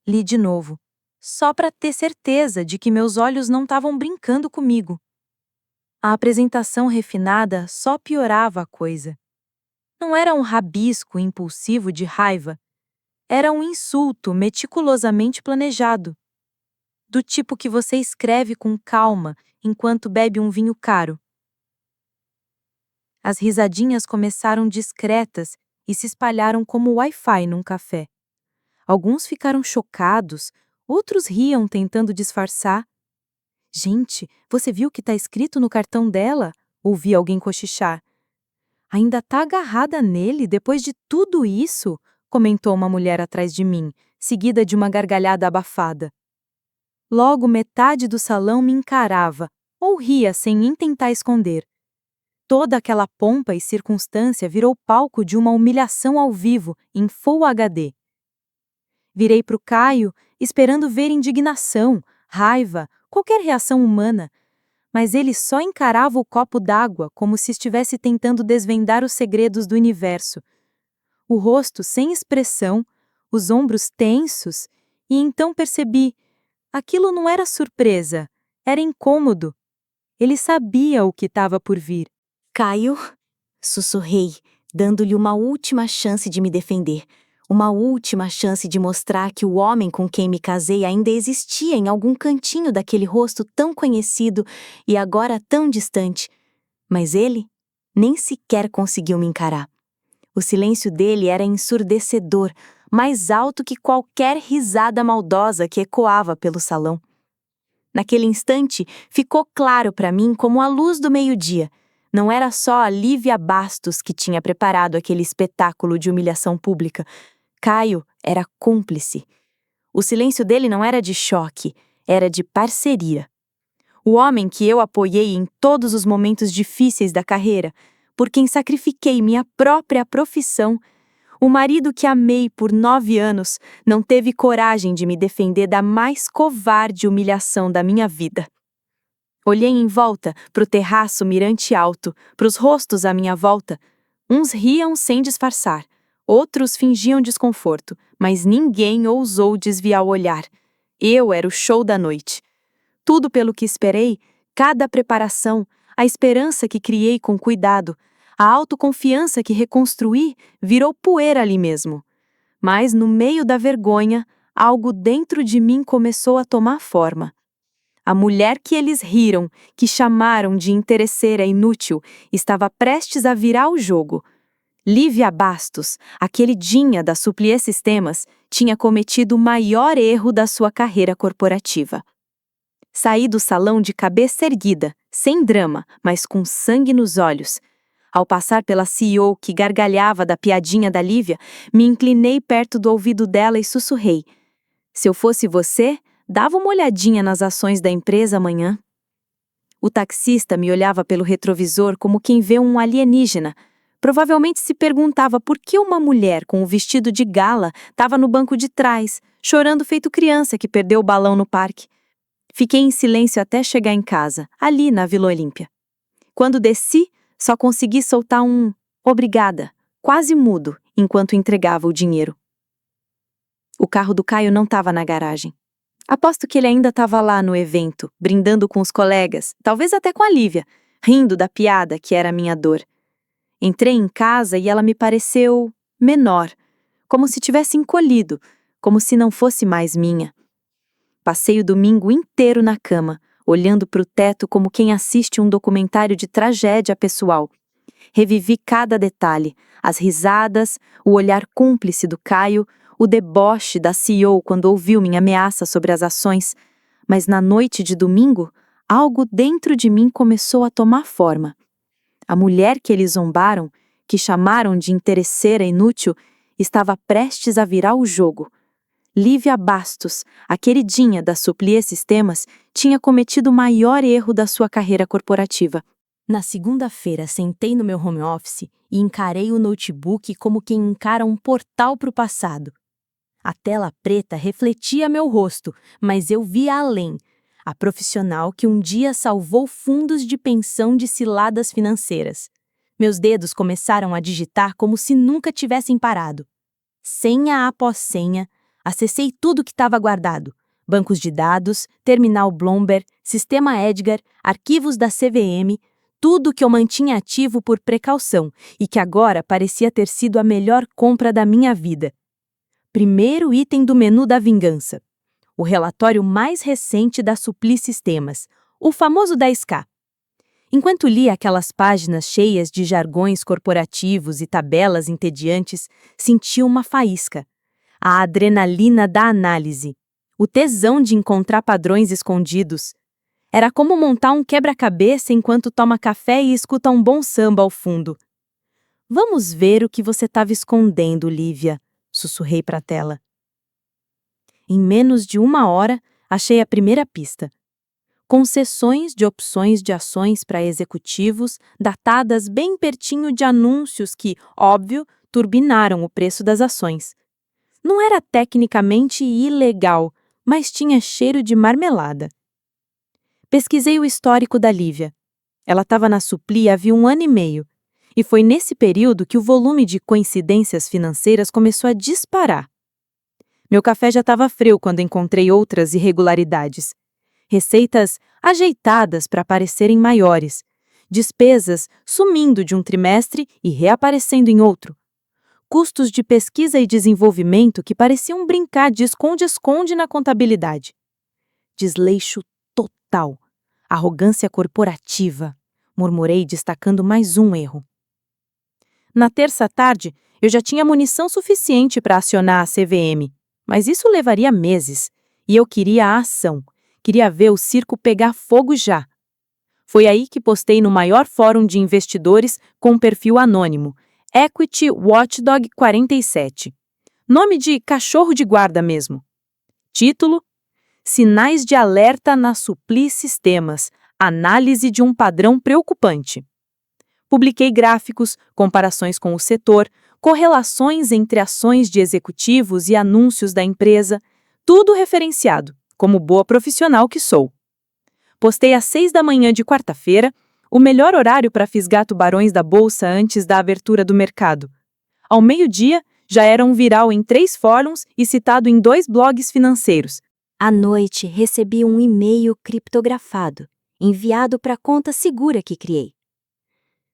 Li de novo, só para ter certeza de que meus olhos não estavam brincando comigo. A apresentação refinada só piorava a coisa. Não era um rabisco impulsivo de raiva. Era um insulto meticulosamente planejado. Do tipo que você escreve com calma enquanto bebe um vinho caro. As risadinhas começaram discretas e se espalharam como Wi-Fi num café. Alguns ficaram chocados, outros riam tentando disfarçar. Gente, você viu o que está escrito no cartão dela? Ouvi alguém cochichar. Ainda tá agarrada nele depois de tudo isso? Comentou uma mulher atrás de mim, seguida de uma gargalhada abafada. Logo metade do salão me encarava, ou ria sem intentar esconder. Toda aquela pompa e circunstância virou palco de uma humilhação ao vivo, em Full HD. Virei para o Caio, esperando ver indignação, raiva, qualquer reação humana, mas ele só encarava o copo d'água como se estivesse tentando desvendar os segredos do universo. O rosto sem expressão, os ombros tensos, e então percebi, aquilo não era surpresa, era incômodo. Ele sabia o que estava por vir. Caio, sussurrei, dando-lhe uma última chance de me defender. Uma última chance de mostrar que o homem com quem me casei ainda existia em algum cantinho daquele rosto tão conhecido e agora tão distante. Mas ele nem sequer conseguiu me encarar. O silêncio dele era ensurdecedor, mais alto que qualquer risada maldosa que ecoava pelo salão. Naquele instante, ficou claro para mim como a luz do meio-dia. Não era só a Lívia Bastos que tinha preparado aquele espetáculo de humilhação pública. Caio era cúmplice. O silêncio dele não era de choque, era de parceria. O homem que eu apoiei em todos os momentos difíceis da carreira, por quem sacrifiquei minha própria profissão, o marido que amei por 9 anos, não teve coragem de me defender da mais covarde humilhação da minha vida. Olhei em volta, para o terraço mirante alto, para os rostos à minha volta. Uns riam sem disfarçar, outros fingiam desconforto, mas ninguém ousou desviar o olhar. Eu era o show da noite. Tudo pelo que esperei, cada preparação, a esperança que criei com cuidado, a autoconfiança que reconstruí, virou poeira ali mesmo. Mas, no meio da vergonha, algo dentro de mim começou a tomar forma. A mulher que eles riram, que chamaram de interesseira inútil, estava prestes a virar o jogo. Lívia Bastos, a queridinha da Supplier Sistemas, tinha cometido o maior erro da sua carreira corporativa. Saí do salão de cabeça erguida, sem drama, mas com sangue nos olhos. Ao passar pela CEO que gargalhava da piadinha da Lívia, me inclinei perto do ouvido dela e sussurrei: se eu fosse você, dava uma olhadinha nas ações da empresa amanhã. O taxista me olhava pelo retrovisor como quem vê um alienígena. Provavelmente se perguntava por que uma mulher com um vestido de gala estava no banco de trás, chorando feito criança que perdeu o balão no parque. Fiquei em silêncio até chegar em casa, ali na Vila Olímpia. Quando desci, só consegui soltar um obrigada, quase mudo, enquanto entregava o dinheiro. O carro do Caio não estava na garagem. Aposto que ele ainda estava lá no evento, brindando com os colegas, talvez até com a Lívia, rindo da piada que era a minha dor. Entrei em casa e ela me pareceu menor, como se tivesse encolhido, como se não fosse mais minha. Passei o domingo inteiro na cama, olhando para o teto como quem assiste um documentário de tragédia pessoal. Revivi cada detalhe, as risadas, o olhar cúmplice do Caio, o deboche da CEO quando ouviu minha ameaça sobre as ações. Mas na noite de domingo, algo dentro de mim começou a tomar forma. A mulher que eles zombaram, que chamaram de interesseira inútil, estava prestes a virar o jogo. Lívia Bastos, a queridinha da Supplier Sistemas, tinha cometido o maior erro da sua carreira corporativa. Na segunda-feira, sentei no meu home office e encarei o notebook como quem encara um portal para o passado. A tela preta refletia meu rosto, mas eu via além. A profissional que um dia salvou fundos de pensão de ciladas financeiras. Meus dedos começaram a digitar como se nunca tivessem parado. Senha após senha, acessei tudo que estava guardado. Bancos de dados, terminal Bloomberg, sistema Edgar, arquivos da CVM, tudo que eu mantinha ativo por precaução e que agora parecia ter sido a melhor compra da minha vida. Primeiro item do menu da vingança. O relatório mais recente da Supplier Sistemas, o famoso 10K. Enquanto lia aquelas páginas cheias de jargões corporativos e tabelas entediantes, senti uma faísca. A adrenalina da análise. O tesão de encontrar padrões escondidos. Era como montar um quebra-cabeça enquanto toma café e escuta um bom samba ao fundo. Vamos ver o que você estava escondendo, Lívia, sussurrei para a tela. Em menos de 1 hora, achei a primeira pista. Concessões de opções de ações para executivos, datadas bem pertinho de anúncios que, óbvio, turbinaram o preço das ações. Não era tecnicamente ilegal, mas tinha cheiro de marmelada. Pesquisei o histórico da Lívia. Ela estava na Supplier havia 1 ano e meio, e foi nesse período que o volume de coincidências financeiras começou a disparar. Meu café já estava frio quando encontrei outras irregularidades. Receitas ajeitadas para parecerem maiores, despesas sumindo de um trimestre e reaparecendo em outro, custos de pesquisa e desenvolvimento que pareciam brincar de esconde-esconde na contabilidade. Desleixo total, arrogância corporativa, murmurei destacando mais um erro. Na terça tarde, eu já tinha munição suficiente para acionar a CVM, mas isso levaria meses, e eu queria a ação. Queria ver o circo pegar fogo já. Foi aí que postei no maior fórum de investidores com um perfil anônimo, Equity Watchdog 47. Nome de cachorro de guarda mesmo. Título: Sinais de alerta na Supplier Sistemas. Análise de um padrão preocupante. Publiquei gráficos, comparações com o setor, correlações entre ações de executivos e anúncios da empresa, tudo referenciado, como boa profissional que sou. Postei às 6 da manhã de quarta-feira, o melhor horário para fisgar tubarões da bolsa antes da abertura do mercado. Ao meio-dia, já era um viral em 3 fóruns e citado em 2 blogs financeiros. À noite, recebi um e-mail criptografado, enviado para a conta segura que criei.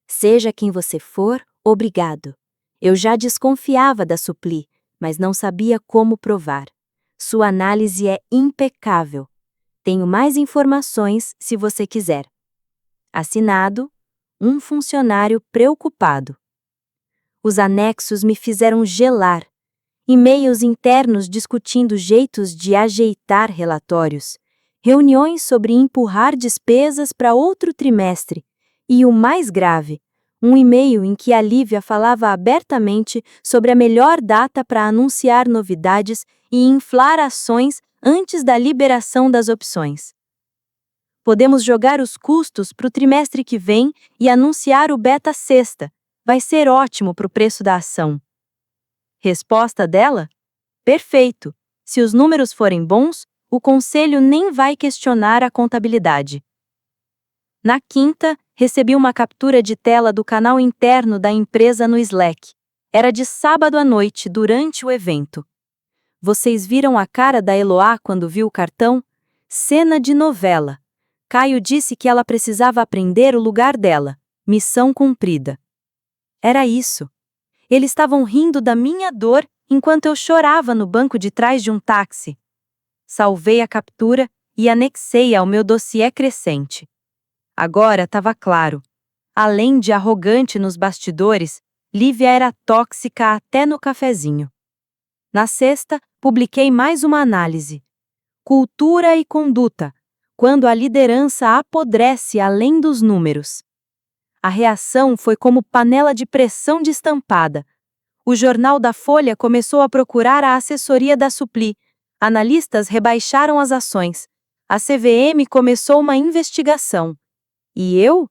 Seja quem você for, obrigado. Eu já desconfiava da Supplier, mas não sabia como provar. Sua análise é impecável. Tenho mais informações se você quiser. Assinado, um funcionário preocupado. Os anexos me fizeram gelar. E-mails internos discutindo jeitos de ajeitar relatórios. Reuniões sobre empurrar despesas para outro trimestre. E o mais grave, um e-mail em que a Lívia falava abertamente sobre a melhor data para anunciar novidades e inflar ações antes da liberação das opções. Podemos jogar os custos para o trimestre que vem e anunciar o beta sexta. Vai ser ótimo para o preço da ação. Resposta dela? Perfeito. Se os números forem bons, o conselho nem vai questionar a contabilidade. Na quinta, recebi uma captura de tela do canal interno da empresa no Slack. Era de sábado à noite, durante o evento. Vocês viram a cara da Eloá quando viu o cartão? Cena de novela. Caio disse que ela precisava aprender o lugar dela. Missão cumprida. Era isso. Eles estavam rindo da minha dor enquanto eu chorava no banco de trás de um táxi. Salvei a captura e anexei ao meu dossiê crescente. Agora estava claro. Além de arrogante nos bastidores, Lívia era tóxica até no cafezinho. Na sexta, publiquei mais uma análise. Cultura e conduta, quando a liderança apodrece além dos números. A reação foi como panela de pressão destampada. O jornal da Folha começou a procurar a assessoria da Suppli. Analistas rebaixaram as ações. A CVM começou uma investigação. E eu?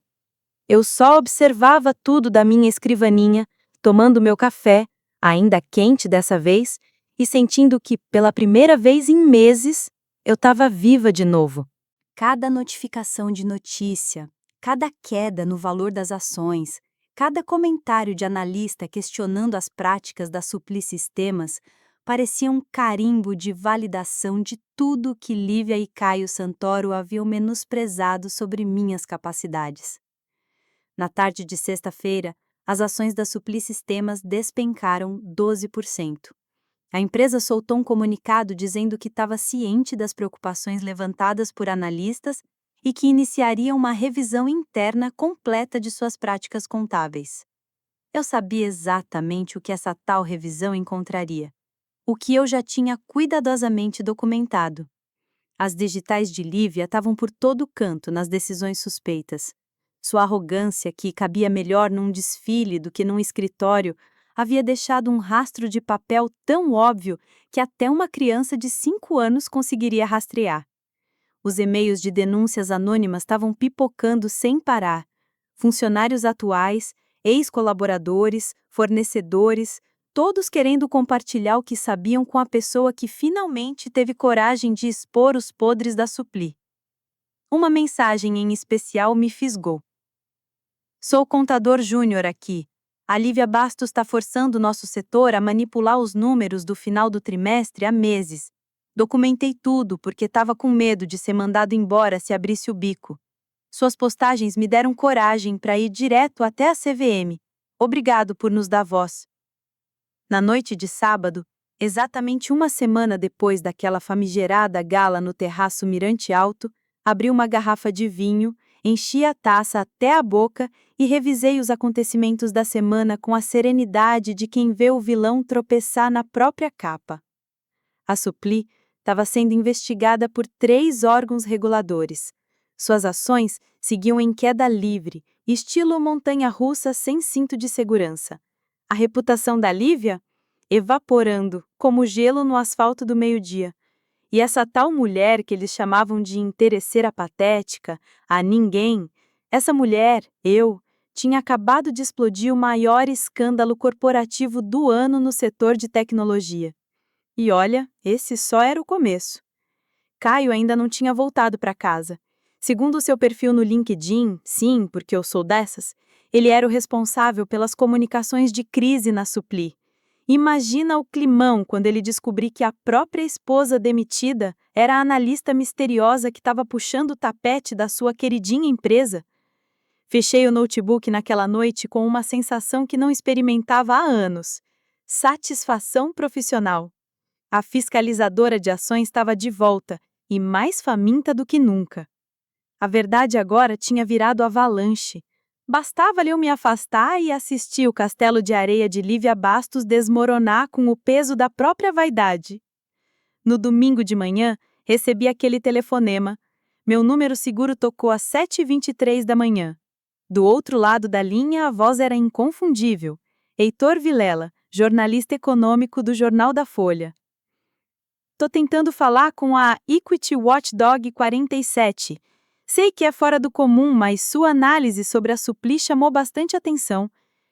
Eu só observava tudo da minha escrivaninha, tomando meu café, ainda quente dessa vez, e sentindo que, pela primeira vez em meses, eu estava viva de novo. Cada notificação de notícia, cada queda no valor das ações, cada comentário de analista questionando as práticas da Suppli Sistemas parecia um carimbo de validação de tudo que Lívia e Caio Santoro haviam menosprezado sobre minhas capacidades. Na tarde de sexta-feira, as ações da Suppli Sistemas despencaram 12%. A empresa soltou um comunicado dizendo que estava ciente das preocupações levantadas por analistas e que iniciaria uma revisão interna completa de suas práticas contábeis. Eu sabia exatamente o que essa tal revisão encontraria, o que eu já tinha cuidadosamente documentado. As digitais de Lívia estavam por todo canto nas decisões suspeitas. Sua arrogância, que cabia melhor num desfile do que num escritório, havia deixado um rastro de papel tão óbvio que até uma criança de 5 anos conseguiria rastrear. Os e-mails de denúncias anônimas estavam pipocando sem parar. Funcionários atuais, ex-colaboradores, fornecedores, todos querendo compartilhar o que sabiam com a pessoa que finalmente teve coragem de expor os podres da Suppli. Uma mensagem em especial me fisgou. Sou contador júnior aqui. A Lívia Bastos está forçando nosso setor a manipular os números do final do trimestre há meses. Documentei tudo porque estava com medo de ser mandado embora se abrisse o bico. Suas postagens me deram coragem para ir direto até a CVM. Obrigado por nos dar voz. Na noite de sábado, exatamente uma semana depois daquela famigerada gala no terraço Mirante Alto, abri uma garrafa de vinho, enchi a taça até a boca e revisei os acontecimentos da semana com a serenidade de quem vê o vilão tropeçar na própria capa. A Suppli estava sendo investigada por 3 órgãos reguladores. Suas ações seguiam em queda livre, estilo montanha-russa sem cinto de segurança. A reputação da Lívia? Evaporando, como gelo no asfalto do meio-dia. E essa tal mulher que eles chamavam de interesseira patética, a ninguém, essa mulher, eu, tinha acabado de explodir o maior escândalo corporativo do ano no setor de tecnologia. E olha, esse só era o começo. Caio ainda não tinha voltado para casa. Segundo o seu perfil no LinkedIn, sim, porque eu sou dessas, ele era o responsável pelas comunicações de crise na Suppli. Imagina o climão quando ele descobriu que a própria esposa demitida era a analista misteriosa que estava puxando o tapete da sua queridinha empresa. Fechei o notebook naquela noite com uma sensação que não experimentava há anos: satisfação profissional. A fiscalizadora de ações estava de volta e mais faminta do que nunca. A verdade agora tinha virado avalanche. Bastava-lhe eu me afastar e assistir o castelo de areia de Lívia Bastos desmoronar com o peso da própria vaidade. No domingo de manhã, recebi aquele telefonema. Meu número seguro tocou às 7h23 da manhã. Do outro lado da linha, a voz era inconfundível. Heitor Vilela, jornalista econômico do Jornal da Folha. Tô tentando falar com a Equity Watchdog 47. Sei que é fora do comum, mas sua análise sobre a Suppli chamou bastante atenção.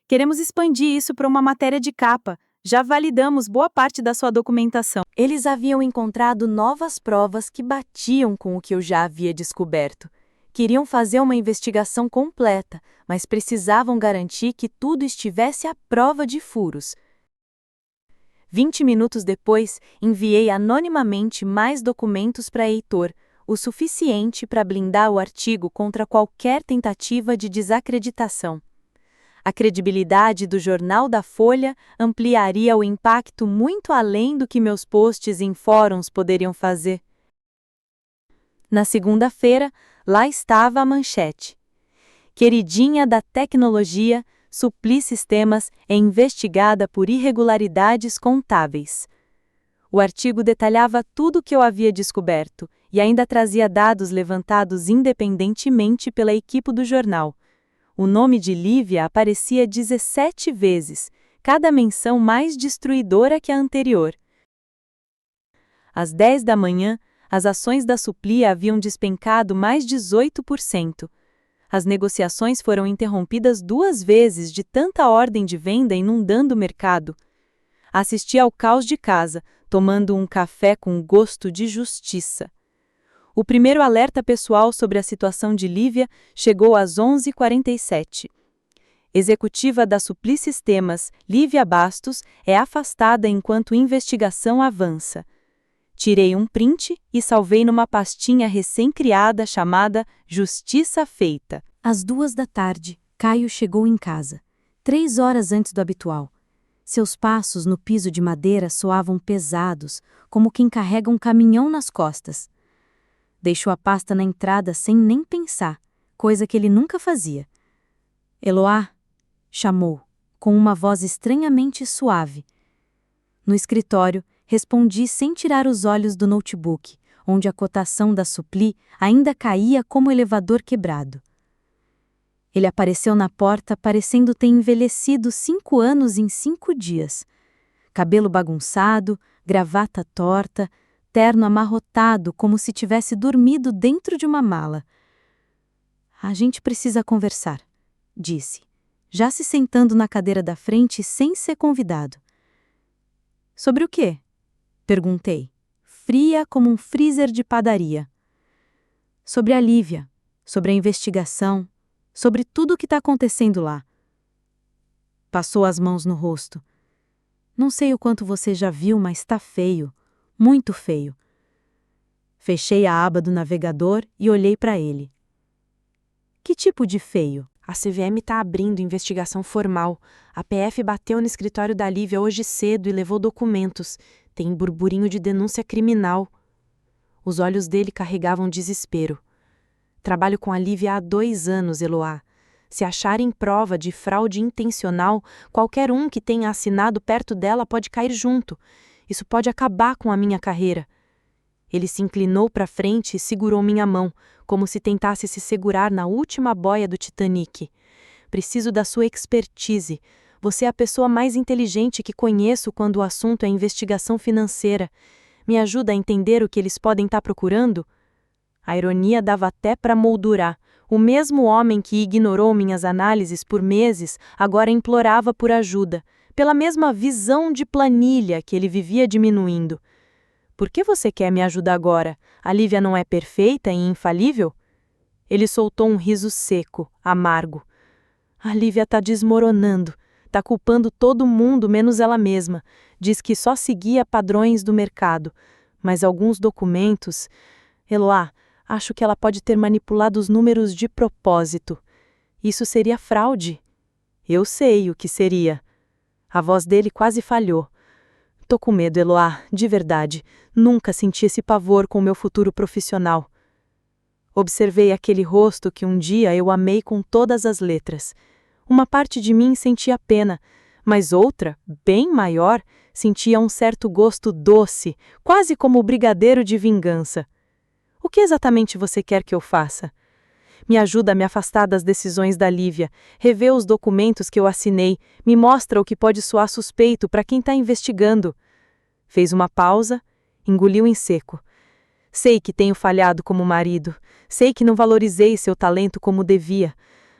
Queremos expandir isso para uma matéria de capa. Já validamos boa parte da sua documentação. Eles haviam encontrado novas provas que batiam com o que eu já havia descoberto. Queriam fazer uma investigação completa, mas precisavam garantir que tudo estivesse à prova de furos. 20 minutos depois, enviei anonimamente mais documentos para Heitor, o suficiente para blindar o artigo contra qualquer tentativa de desacreditação. A credibilidade do Jornal da Folha ampliaria o impacto muito além do que meus posts em fóruns poderiam fazer. Na segunda-feira, lá estava a manchete. Queridinha da tecnologia, Supply Sistemas é investigada por irregularidades contábeis. O artigo detalhava tudo o que eu havia descoberto e ainda trazia dados levantados independentemente pela equipe do jornal. O nome de Lívia aparecia 17 vezes, cada menção mais destruidora que a anterior. Às 10 da manhã, as ações da Supply haviam despencado mais 18%. As negociações foram interrompidas 2 vezes de tanta ordem de venda inundando o mercado. Assisti ao caos de casa, tomando um café com gosto de justiça. O primeiro alerta pessoal sobre a situação de Lívia chegou às 11h47. Executiva da Supply Sistemas, Lívia Bastos, é afastada enquanto investigação avança. Tirei um print e salvei numa pastinha recém-criada chamada Justiça Feita. Às 2 da tarde, Caio chegou em casa, 3 horas antes do habitual. Seus passos no piso de madeira soavam pesados, como quem carrega um caminhão nas costas. Deixou a pasta na entrada sem nem pensar, coisa que ele nunca fazia. Eloá, chamou, com uma voz estranhamente suave. No escritório, respondi sem tirar os olhos do notebook, onde a cotação da Supply ainda caía como elevador quebrado. Ele apareceu na porta parecendo ter envelhecido 5 anos em 5 dias. Cabelo bagunçado, gravata torta, terno amarrotado como se tivesse dormido dentro de uma mala. A gente precisa conversar, disse, já se sentando na cadeira da frente sem ser convidado. Sobre o quê? Perguntei, fria como um freezer de padaria. Sobre a Lívia, sobre a investigação, sobre tudo o que está acontecendo lá. Passou as mãos no rosto. Não sei o quanto você já viu, mas está feio. Muito feio. Fechei a aba do navegador e olhei para ele. Que tipo de feio? A CVM está abrindo investigação formal. A PF bateu no escritório da Lívia hoje cedo e levou documentos. Tem burburinho de denúncia criminal. Os olhos dele carregavam desespero. Trabalho com a Lívia há 2 anos, Eloá. Se acharem prova de fraude intencional, qualquer um que tenha assinado perto dela pode cair junto. Isso pode acabar com a minha carreira. Ele se inclinou para frente e segurou minha mão, como se tentasse se segurar na última boia do Titanic. Preciso da sua expertise. Você é a pessoa mais inteligente que conheço quando o assunto é investigação financeira. Me ajuda a entender o que eles podem estar procurando? A ironia dava até para moldurar. O mesmo homem que ignorou minhas análises por meses agora implorava por ajuda, pela mesma visão de planilha que ele vivia diminuindo. Por que você quer me ajudar agora? A Lívia não é perfeita e infalível? Ele soltou um riso seco, amargo. A Lívia está desmoronando. Está culpando todo mundo menos ela mesma. Diz que só seguia padrões do mercado. Mas alguns documentos... Eloá, acho que ela pode ter manipulado os números de propósito. Isso seria fraude. Eu sei o que seria. A voz dele quase falhou. Tô com medo, Eloá, de verdade. Nunca senti esse pavor com o meu futuro profissional. Observei aquele rosto que um dia eu amei com todas as letras. Uma parte de mim sentia pena, mas outra, bem maior, sentia um certo gosto doce, quase como o brigadeiro de vingança. O que exatamente você quer que eu faça? Me ajuda a me afastar das decisões da Lívia, revê os documentos que eu assinei, me mostra o que pode soar suspeito para quem está investigando. Fez uma pausa, engoliu em seco. Sei que tenho falhado como marido, sei que não valorizei seu talento como devia,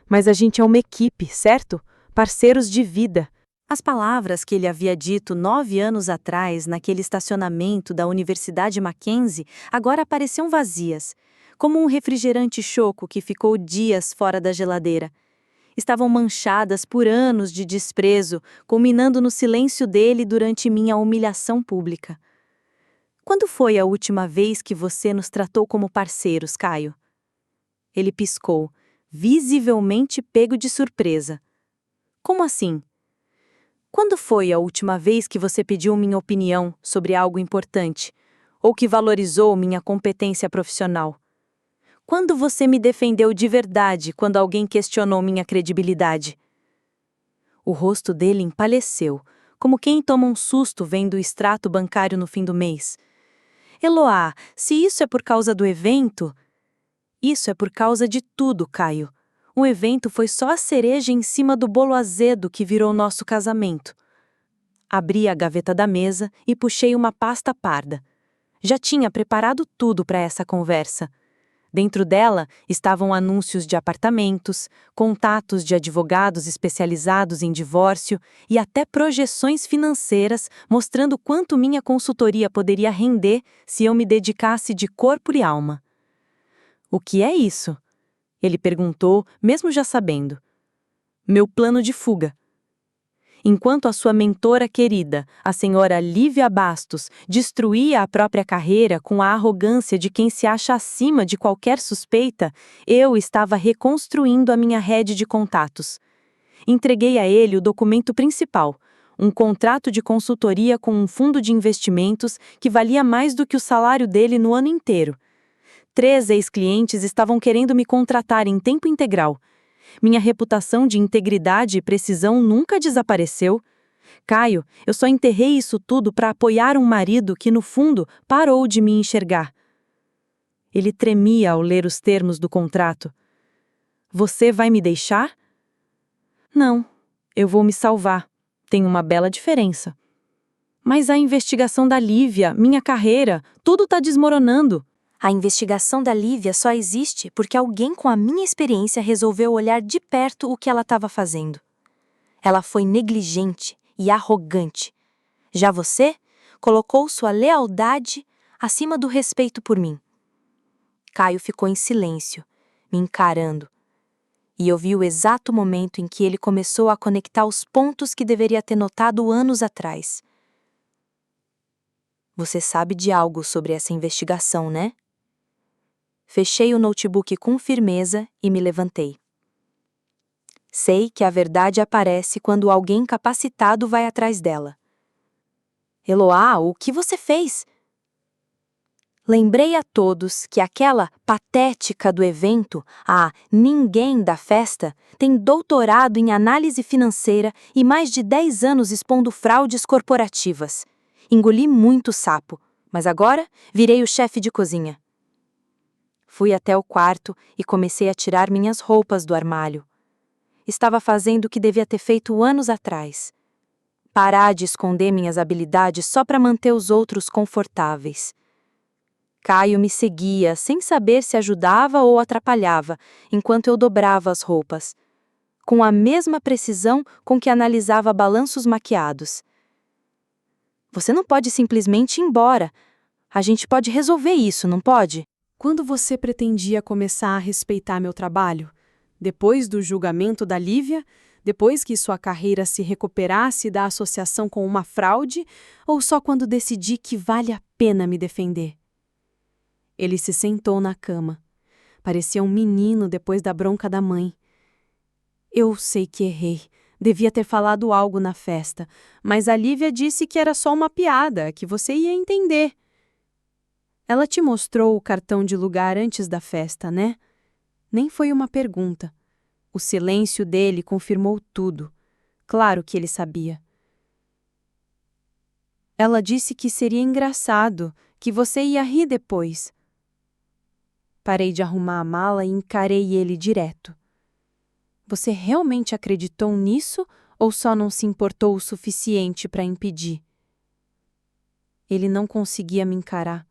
mas a gente é uma equipe, certo? Parceiros de vida. As palavras que ele havia dito 9 anos atrás naquele estacionamento da Universidade Mackenzie agora pareciam vazias, como um refrigerante choco que ficou dias fora da geladeira. estavam manchadas por anos de desprezo, culminando no silêncio dele durante minha humilhação pública. Quando foi a última vez que você nos tratou como parceiros, Caio? Ele piscou, visivelmente pego de surpresa. Como assim? Quando foi a última vez que você pediu minha opinião sobre algo importante, ou que valorizou minha competência profissional? Quando você me defendeu de verdade quando alguém questionou minha credibilidade? O rosto dele empalheceu, como quem toma um susto vendo o extrato bancário no fim do mês. Eloá, se isso é por causa do evento... Isso é por causa de tudo, Caio. O evento foi só a cereja em cima do bolo azedo que virou nosso casamento. Abri a gaveta da mesa e puxei uma pasta parda. Já tinha preparado tudo para essa conversa. Dentro dela estavam anúncios de apartamentos, contatos de advogados especializados em divórcio e até projeções financeiras mostrando quanto minha consultoria poderia render se eu me dedicasse de corpo e alma. O que é isso? Ele perguntou, mesmo já sabendo. Meu plano de fuga. Enquanto a sua mentora querida, a senhora Lívia Bastos, destruía a própria carreira com a arrogância de quem se acha acima de qualquer suspeita, eu estava reconstruindo a minha rede de contatos. Entreguei a ele o documento principal, um contrato de consultoria com um fundo de investimentos que valia mais do que o salário dele no ano inteiro. 3 ex-clientes estavam querendo me contratar em tempo integral. Minha reputação de integridade e precisão nunca desapareceu. Caio, eu só enterrei isso tudo para apoiar um marido que, no fundo, parou de me enxergar. Ele tremia ao ler os termos do contrato. Você vai me deixar? Não, eu vou me salvar. Tem uma bela diferença. Mas a investigação da Lívia, minha carreira, tudo está desmoronando. A investigação da Lívia só existe porque alguém com a minha experiência resolveu olhar de perto o que ela estava fazendo. Ela foi negligente e arrogante. Já você colocou sua lealdade acima do respeito por mim. Caio ficou em silêncio, me encarando. E eu vi o exato momento em que ele começou a conectar os pontos que deveria ter notado anos atrás. Você sabe de algo sobre essa investigação, né? Fechei o notebook com firmeza e me levantei. Sei que a verdade aparece quando alguém capacitado vai atrás dela. Eloá, o que você fez? Lembrei a todos que aquela patética do evento, a ninguém da festa, tem doutorado em análise financeira e mais de 10 anos expondo fraudes corporativas. Engoli muito sapo, mas agora virei o chefe de cozinha. Fui até o quarto e comecei a tirar minhas roupas do armário. Estava fazendo o que devia ter feito anos atrás. Parar de esconder minhas habilidades só para manter os outros confortáveis. Caio me seguia, sem saber se ajudava ou atrapalhava, enquanto eu dobrava as roupas, com a mesma precisão com que analisava balanços maquiados. Você não pode simplesmente ir embora. A gente pode resolver isso, não pode? Quando você pretendia começar a respeitar meu trabalho? Depois do julgamento da Lívia? Depois que sua carreira se recuperasse da associação com uma fraude? Ou só quando decidi que vale a pena me defender? Ele se sentou na cama. Parecia um menino depois da bronca da mãe. Eu sei que errei. Devia ter falado algo na festa. Mas a Lívia disse que era só uma piada, que você ia entender. Ela te mostrou o cartão de lugar antes da festa, né? Nem foi uma pergunta. O silêncio dele confirmou tudo. Claro que ele sabia. Ela disse que seria engraçado, que você ia rir depois. Parei de arrumar a mala e encarei ele direto. Você realmente acreditou nisso ou só não se importou o suficiente para impedir? Ele não conseguia me encarar.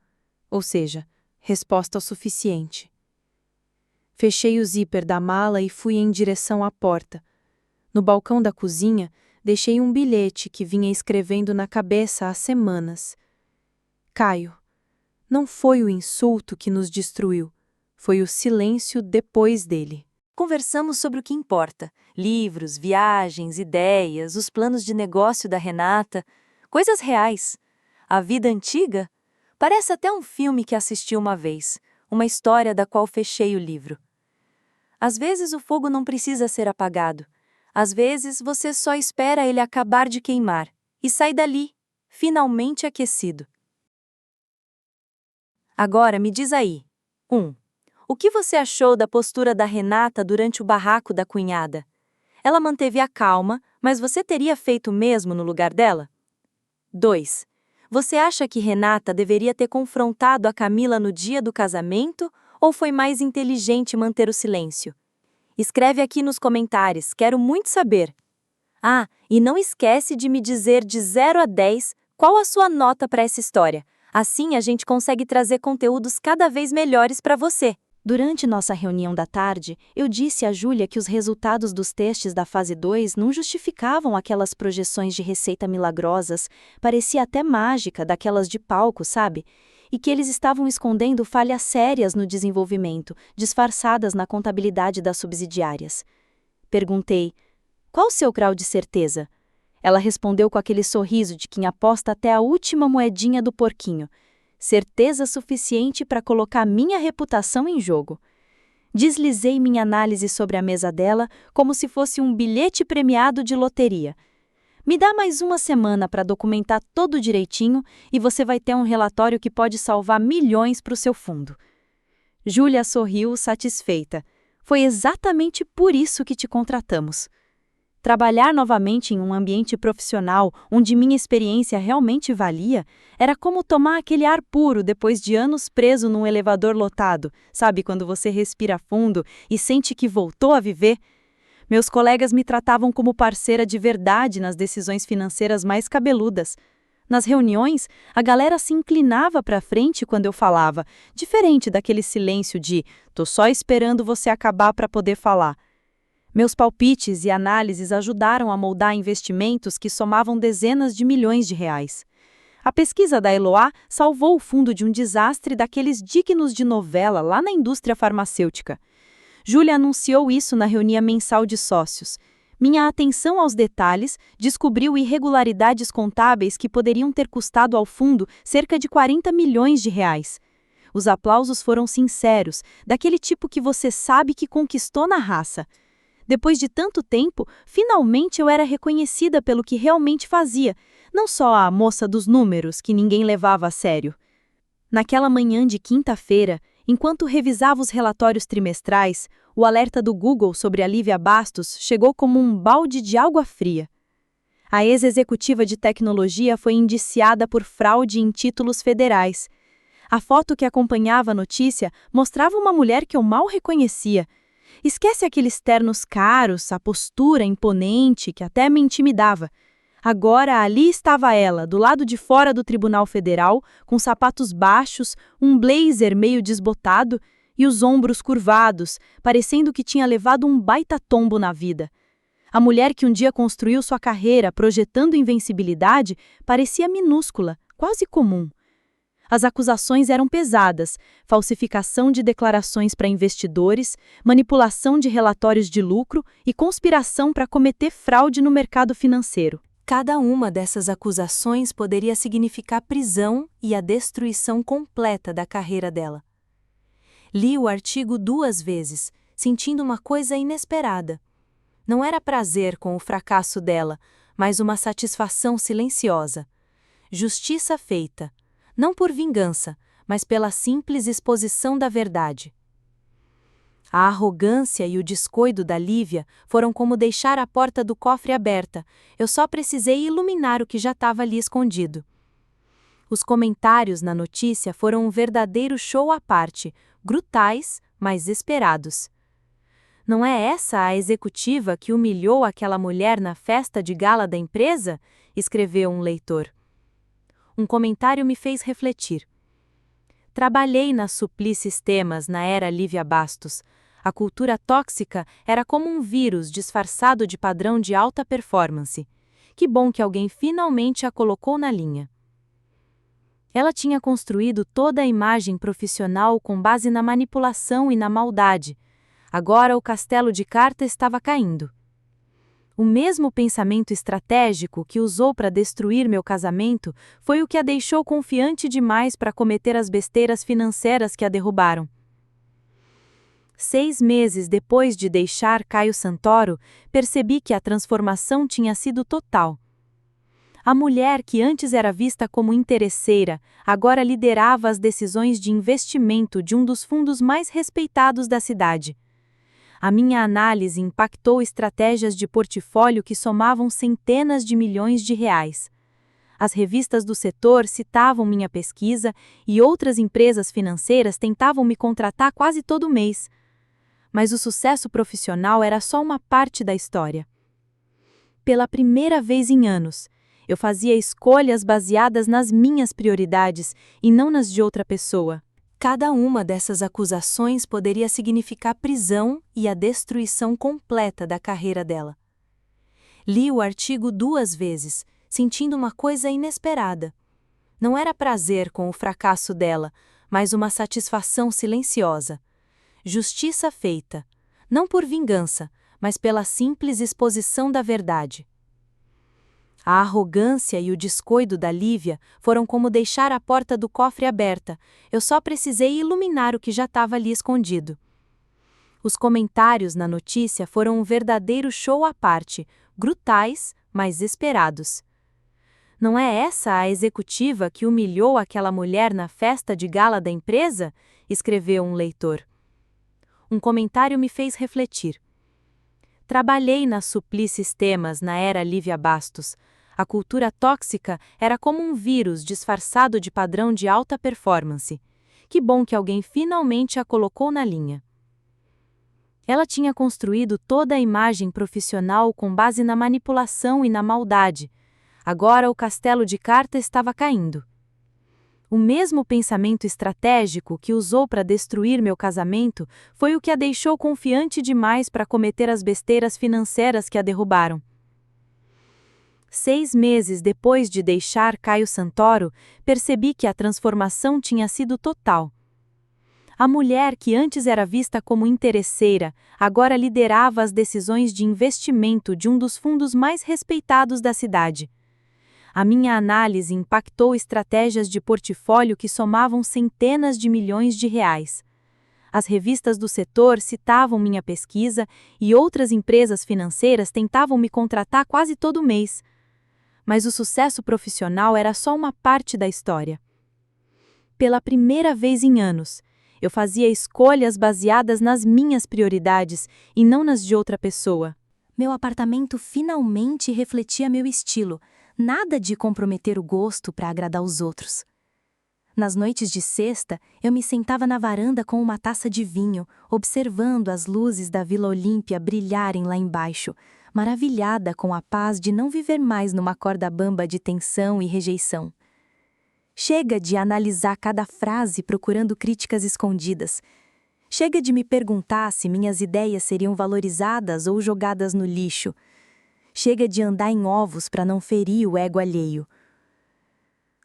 Ou seja, resposta o suficiente. Fechei o zíper da mala e fui em direção à porta. No balcão da cozinha, deixei um bilhete que vinha escrevendo na cabeça há semanas. Caio, não foi o insulto que nos destruiu, foi o silêncio depois dele. Conversamos sobre o que importa: livros, viagens, ideias, os planos de negócio da Renata, coisas reais. A vida antiga? Parece até um filme que assisti uma vez, uma história da qual fechei o livro. Às vezes o fogo não precisa ser apagado. Às vezes você só espera ele acabar de queimar e sai dali, finalmente aquecido. Agora me diz aí. 1. O que você achou da postura da Renata durante o barraco da cunhada? Ela manteve a calma, mas você teria feito o mesmo no lugar dela? 2. Você acha que Renata deveria ter confrontado a Camila no dia do casamento ou foi mais inteligente manter o silêncio? Escreve aqui nos comentários, quero muito saber. Ah, e não esquece de me dizer de 0 a 10 qual a sua nota para essa história. Assim a gente consegue trazer conteúdos cada vez melhores para você. Durante nossa reunião da tarde, eu disse a Júlia que os resultados dos testes da fase 2 não justificavam aquelas projeções de receita milagrosas, parecia até mágica, daquelas de palco, sabe? E que eles estavam escondendo falhas sérias no desenvolvimento, disfarçadas na contabilidade das subsidiárias. Perguntei: qual o seu grau de certeza? Ela respondeu com aquele sorriso de quem aposta até a última moedinha do porquinho. Certeza suficiente para colocar minha reputação em jogo. Deslizei minha análise sobre a mesa dela como se fosse um bilhete premiado de loteria. Me dá mais uma semana para documentar tudo direitinho e você vai ter um relatório que pode salvar milhões para o seu fundo. Júlia sorriu satisfeita. Foi exatamente por isso que te contratamos. Trabalhar novamente em um ambiente profissional onde minha experiência realmente valia era como tomar aquele ar puro depois de anos preso num elevador lotado, sabe, quando você respira fundo e sente que voltou a viver? Meus colegas me tratavam como parceira de verdade nas decisões financeiras mais cabeludas. Nas reuniões, a galera se inclinava para frente quando eu falava, diferente daquele silêncio de "tô só esperando você acabar para poder falar". Meus palpites e análises ajudaram a moldar investimentos que somavam dezenas de milhões de reais. A pesquisa da Eloá salvou o fundo de um desastre daqueles dignos de novela lá na indústria farmacêutica. Júlia anunciou isso na reunião mensal de sócios. Minha atenção aos detalhes descobriu irregularidades contábeis que poderiam ter custado ao fundo cerca de 40 milhões de reais. Os aplausos foram sinceros, daquele tipo que você sabe que conquistou na raça. Depois de tanto tempo, finalmente eu era reconhecida pelo que realmente fazia, não só a moça dos números, que ninguém levava a sério. Naquela manhã de quinta-feira, enquanto revisava os relatórios trimestrais, o alerta do Google sobre a Lívia Bastos chegou como um balde de água fria. A ex-executiva de tecnologia foi indiciada por fraude em títulos federais. A foto que acompanhava a notícia mostrava uma mulher que eu mal reconhecia. Esquece aqueles ternos caros, a postura imponente que até me intimidava. Agora ali estava ela, do lado de fora do Tribunal Federal, com sapatos baixos, um blazer meio desbotado e os ombros curvados, parecendo que tinha levado um baita tombo na vida. A mulher que um dia construiu sua carreira projetando invencibilidade parecia minúscula, quase comum. As acusações eram pesadas: falsificação de declarações para investidores, manipulação de relatórios de lucro e conspiração para cometer fraude no mercado financeiro. Cada uma dessas acusações poderia significar prisão e a destruição completa da carreira dela. Li o artigo 2 vezes, sentindo uma coisa inesperada. Não era prazer com o fracasso dela, mas uma satisfação silenciosa. Justiça feita. Não por vingança, mas pela simples exposição da verdade. A arrogância e o descuido da Lívia foram como deixar a porta do cofre aberta. Eu só precisei iluminar o que já estava ali escondido. Os comentários na notícia foram um verdadeiro show à parte, brutais, mas esperados. Não é essa a executiva que humilhou aquela mulher na festa de gala da empresa? Escreveu um leitor. Um comentário me fez refletir. Trabalhei na Supply Sistemas na era Lívia Bastos. A cultura tóxica era como um vírus disfarçado de padrão de alta performance. Que bom que alguém finalmente a colocou na linha. Ela tinha construído toda a imagem profissional com base na manipulação e na maldade. Agora o castelo de cartas estava caindo. O mesmo pensamento estratégico que usou para destruir meu casamento foi o que a deixou confiante demais para cometer as besteiras financeiras que a derrubaram. 6 meses depois de deixar Caio Santoro, percebi que a transformação tinha sido total. A mulher que antes era vista como interesseira, agora liderava as decisões de investimento de um dos fundos mais respeitados da cidade. A minha análise impactou estratégias de portfólio que somavam centenas de milhões de reais. As revistas do setor citavam minha pesquisa e outras empresas financeiras tentavam me contratar quase todo mês. Mas o sucesso profissional era só uma parte da história. Pela primeira vez em anos, eu fazia escolhas baseadas nas minhas prioridades e não nas de outra pessoa. Cada uma dessas acusações poderia significar prisão e a destruição completa da carreira dela. Li o artigo 2 vezes, sentindo uma coisa inesperada. Não era prazer com o fracasso dela, mas uma satisfação silenciosa. Justiça feita, não por vingança, mas pela simples exposição da verdade. A arrogância e o descuido da Lívia foram como deixar a porta do cofre aberta. Eu só precisei iluminar o que já estava ali escondido. Os comentários na notícia foram um verdadeiro show à parte, brutais, mas esperados. Não é essa a executiva que humilhou aquela mulher na festa de gala da empresa? Escreveu um leitor. Um comentário me fez refletir. Trabalhei na Supply Sistemas na era Lívia Bastos. A cultura tóxica era como um vírus disfarçado de padrão de alta performance. Que bom que alguém finalmente a colocou na linha. Ela tinha construído toda a imagem profissional com base na manipulação e na maldade. Agora o castelo de cartas estava caindo. O mesmo pensamento estratégico que usou para destruir meu casamento foi o que a deixou confiante demais para cometer as besteiras financeiras que a derrubaram. 6 meses depois de deixar Caio Santoro, percebi que a transformação tinha sido total. A mulher que antes era vista como interesseira, agora liderava as decisões de investimento de um dos fundos mais respeitados da cidade. A minha análise impactou estratégias de portfólio que somavam centenas de milhões de reais. As revistas do setor citavam minha pesquisa e outras empresas financeiras tentavam me contratar quase todo mês. Mas o sucesso profissional era só uma parte da história. Pela primeira vez em anos, eu fazia escolhas baseadas nas minhas prioridades e não nas de outra pessoa. Meu apartamento finalmente refletia meu estilo, nada de comprometer o gosto para agradar os outros. Nas noites de sexta, eu me sentava na varanda com uma taça de vinho, observando as luzes da Vila Olímpia brilharem lá embaixo, maravilhada com a paz de não viver mais numa corda bamba de tensão e rejeição. Chega de analisar cada frase procurando críticas escondidas. Chega de me perguntar se minhas ideias seriam valorizadas ou jogadas no lixo. Chega de andar em ovos para não ferir o ego alheio.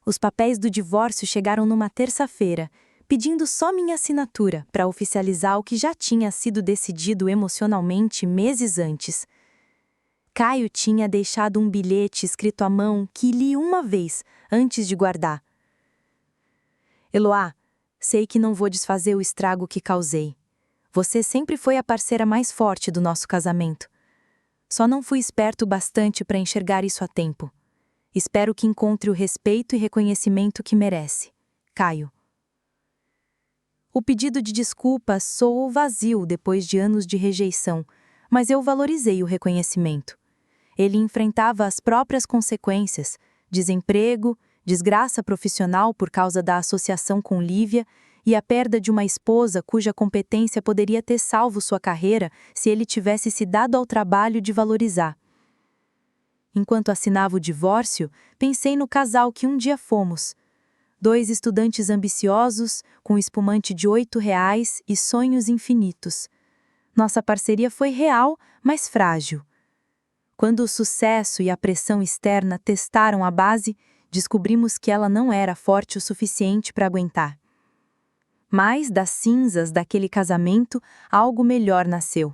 Os papéis do divórcio chegaram numa terça-feira, pedindo só minha assinatura para oficializar o que já tinha sido decidido emocionalmente meses antes. Caio tinha deixado um bilhete escrito à mão que li uma vez, antes de guardar. Eloá, sei que não vou desfazer o estrago que causei. Você sempre foi a parceira mais forte do nosso casamento. Só não fui esperto bastante para enxergar isso a tempo. Espero que encontre o respeito e reconhecimento que merece. Caio. O pedido de desculpas soou vazio depois de anos de rejeição, mas eu valorizei o reconhecimento. Ele enfrentava as próprias consequências, desemprego, desgraça profissional por causa da associação com Lívia e a perda de uma esposa cuja competência poderia ter salvo sua carreira se ele tivesse se dado ao trabalho de valorizar. Enquanto assinava o divórcio, pensei no casal que um dia fomos. 2 estudantes ambiciosos, com espumante de R$ 8 e sonhos infinitos. Nossa parceria foi real, mas frágil. Quando o sucesso e a pressão externa testaram a base, descobrimos que ela não era forte o suficiente para aguentar. Mas das cinzas daquele casamento, algo melhor nasceu.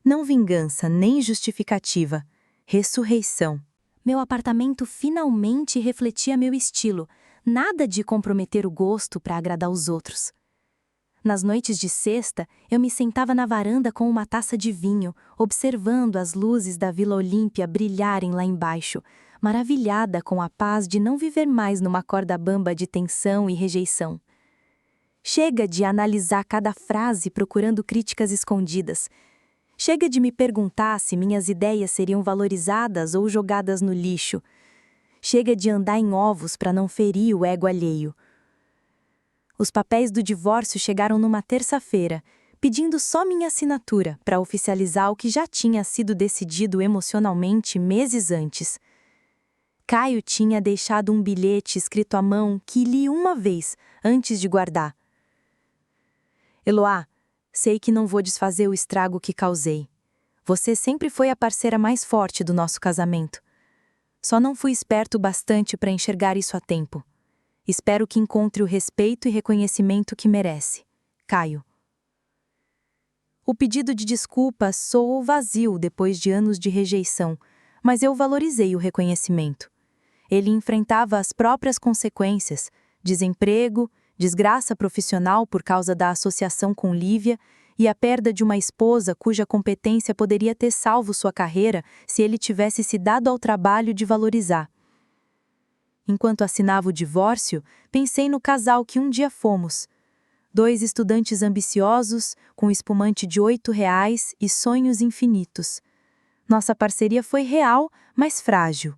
Não vingança nem justificativa, ressurreição. Meu apartamento finalmente refletia meu estilo, nada de comprometer o gosto para agradar os outros. Nas noites de sexta, eu me sentava na varanda com uma taça de vinho, observando as luzes da Vila Olímpia brilharem lá embaixo, maravilhada com a paz de não viver mais numa corda bamba de tensão e rejeição. Chega de analisar cada frase procurando críticas escondidas. Chega de me perguntar se minhas ideias seriam valorizadas ou jogadas no lixo. Chega de andar em ovos para não ferir o ego alheio. Os papéis do divórcio chegaram numa terça-feira, pedindo só minha assinatura para oficializar o que já tinha sido decidido emocionalmente meses antes. Caio tinha deixado um bilhete escrito à mão que li uma vez, antes de guardar. Eloá, sei que não vou desfazer o estrago que causei. Você sempre foi a parceira mais forte do nosso casamento. Só não fui esperto bastante para enxergar isso a tempo. Espero que encontre o respeito e reconhecimento que merece. Caio. O pedido de desculpas soou vazio depois de anos de rejeição, mas eu valorizei o reconhecimento. Ele enfrentava as próprias consequências, desemprego, desgraça profissional por causa da associação com Lívia e a perda de uma esposa cuja competência poderia ter salvo sua carreira se ele tivesse se dado ao trabalho de valorizar. Enquanto assinava o divórcio, pensei no casal que um dia fomos. 2 estudantes ambiciosos, com espumante de R$ 8 e sonhos infinitos. Nossa parceria foi real, mas frágil.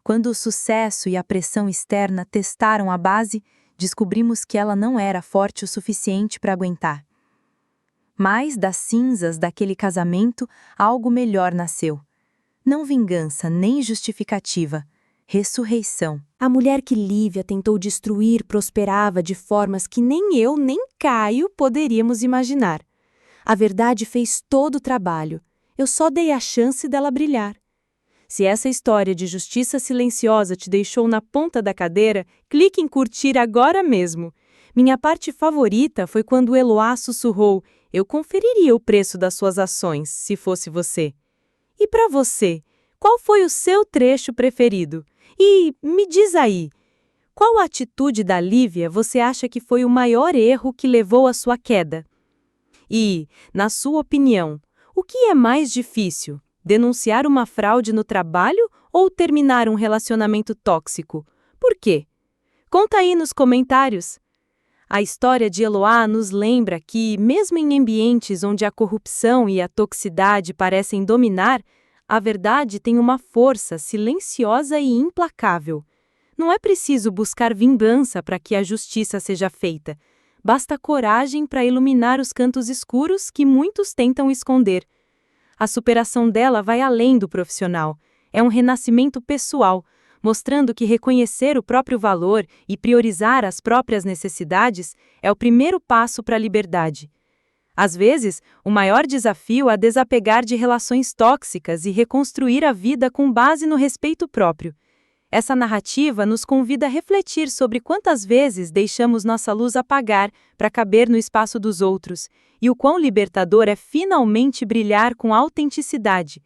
Quando o sucesso e a pressão externa testaram a base, descobrimos que ela não era forte o suficiente para aguentar. Mas das cinzas daquele casamento, algo melhor nasceu. Não vingança nem justificativa, ressurreição. A mulher que Lívia tentou destruir prosperava de formas que nem eu nem Caio poderíamos imaginar. A verdade fez todo o trabalho. Eu só dei a chance dela brilhar. Se essa história de justiça silenciosa te deixou na ponta da cadeira, clique em curtir agora mesmo. Minha parte favorita foi quando Eloá sussurrou: eu conferiria o preço das suas ações, se fosse você. E para você, qual foi o seu trecho preferido? E me diz aí, qual atitude da Lívia você acha que foi o maior erro que levou à sua queda? E, na sua opinião, o que é mais difícil? Denunciar uma fraude no trabalho ou terminar um relacionamento tóxico? Por quê? Conta aí nos comentários. A história de Eloá nos lembra que, mesmo em ambientes onde a corrupção e a toxicidade parecem dominar, a verdade tem uma força silenciosa e implacável. Não é preciso buscar vingança para que a justiça seja feita. Basta coragem para iluminar os cantos escuros que muitos tentam esconder. A superação dela vai além do profissional. É um renascimento pessoal, mostrando que reconhecer o próprio valor e priorizar as próprias necessidades é o primeiro passo para a liberdade. Às vezes, o maior desafio é desapegar de relações tóxicas e reconstruir a vida com base no respeito próprio. Essa narrativa nos convida a refletir sobre quantas vezes deixamos nossa luz apagar para caber no espaço dos outros, e o quão libertador é finalmente brilhar com autenticidade.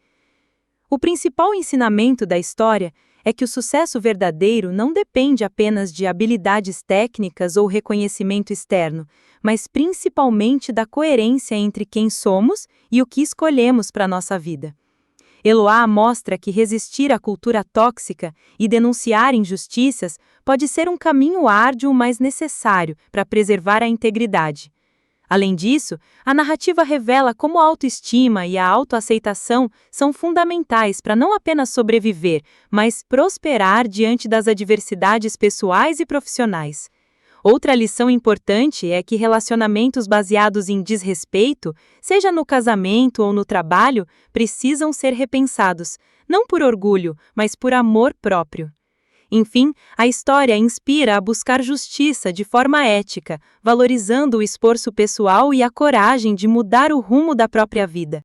O principal ensinamento da história é que o sucesso verdadeiro não depende apenas de habilidades técnicas ou reconhecimento externo, mas principalmente da coerência entre quem somos e o que escolhemos para nossa vida. Eloá mostra que resistir à cultura tóxica e denunciar injustiças pode ser um caminho árduo, mas necessário para preservar a integridade. Além disso, a narrativa revela como a autoestima e a autoaceitação são fundamentais para não apenas sobreviver, mas prosperar diante das adversidades pessoais e profissionais. Outra lição importante é que relacionamentos baseados em desrespeito, seja no casamento ou no trabalho, precisam ser repensados, não por orgulho, mas por amor próprio. Enfim, a história inspira a buscar justiça de forma ética, valorizando o esforço pessoal e a coragem de mudar o rumo da própria vida.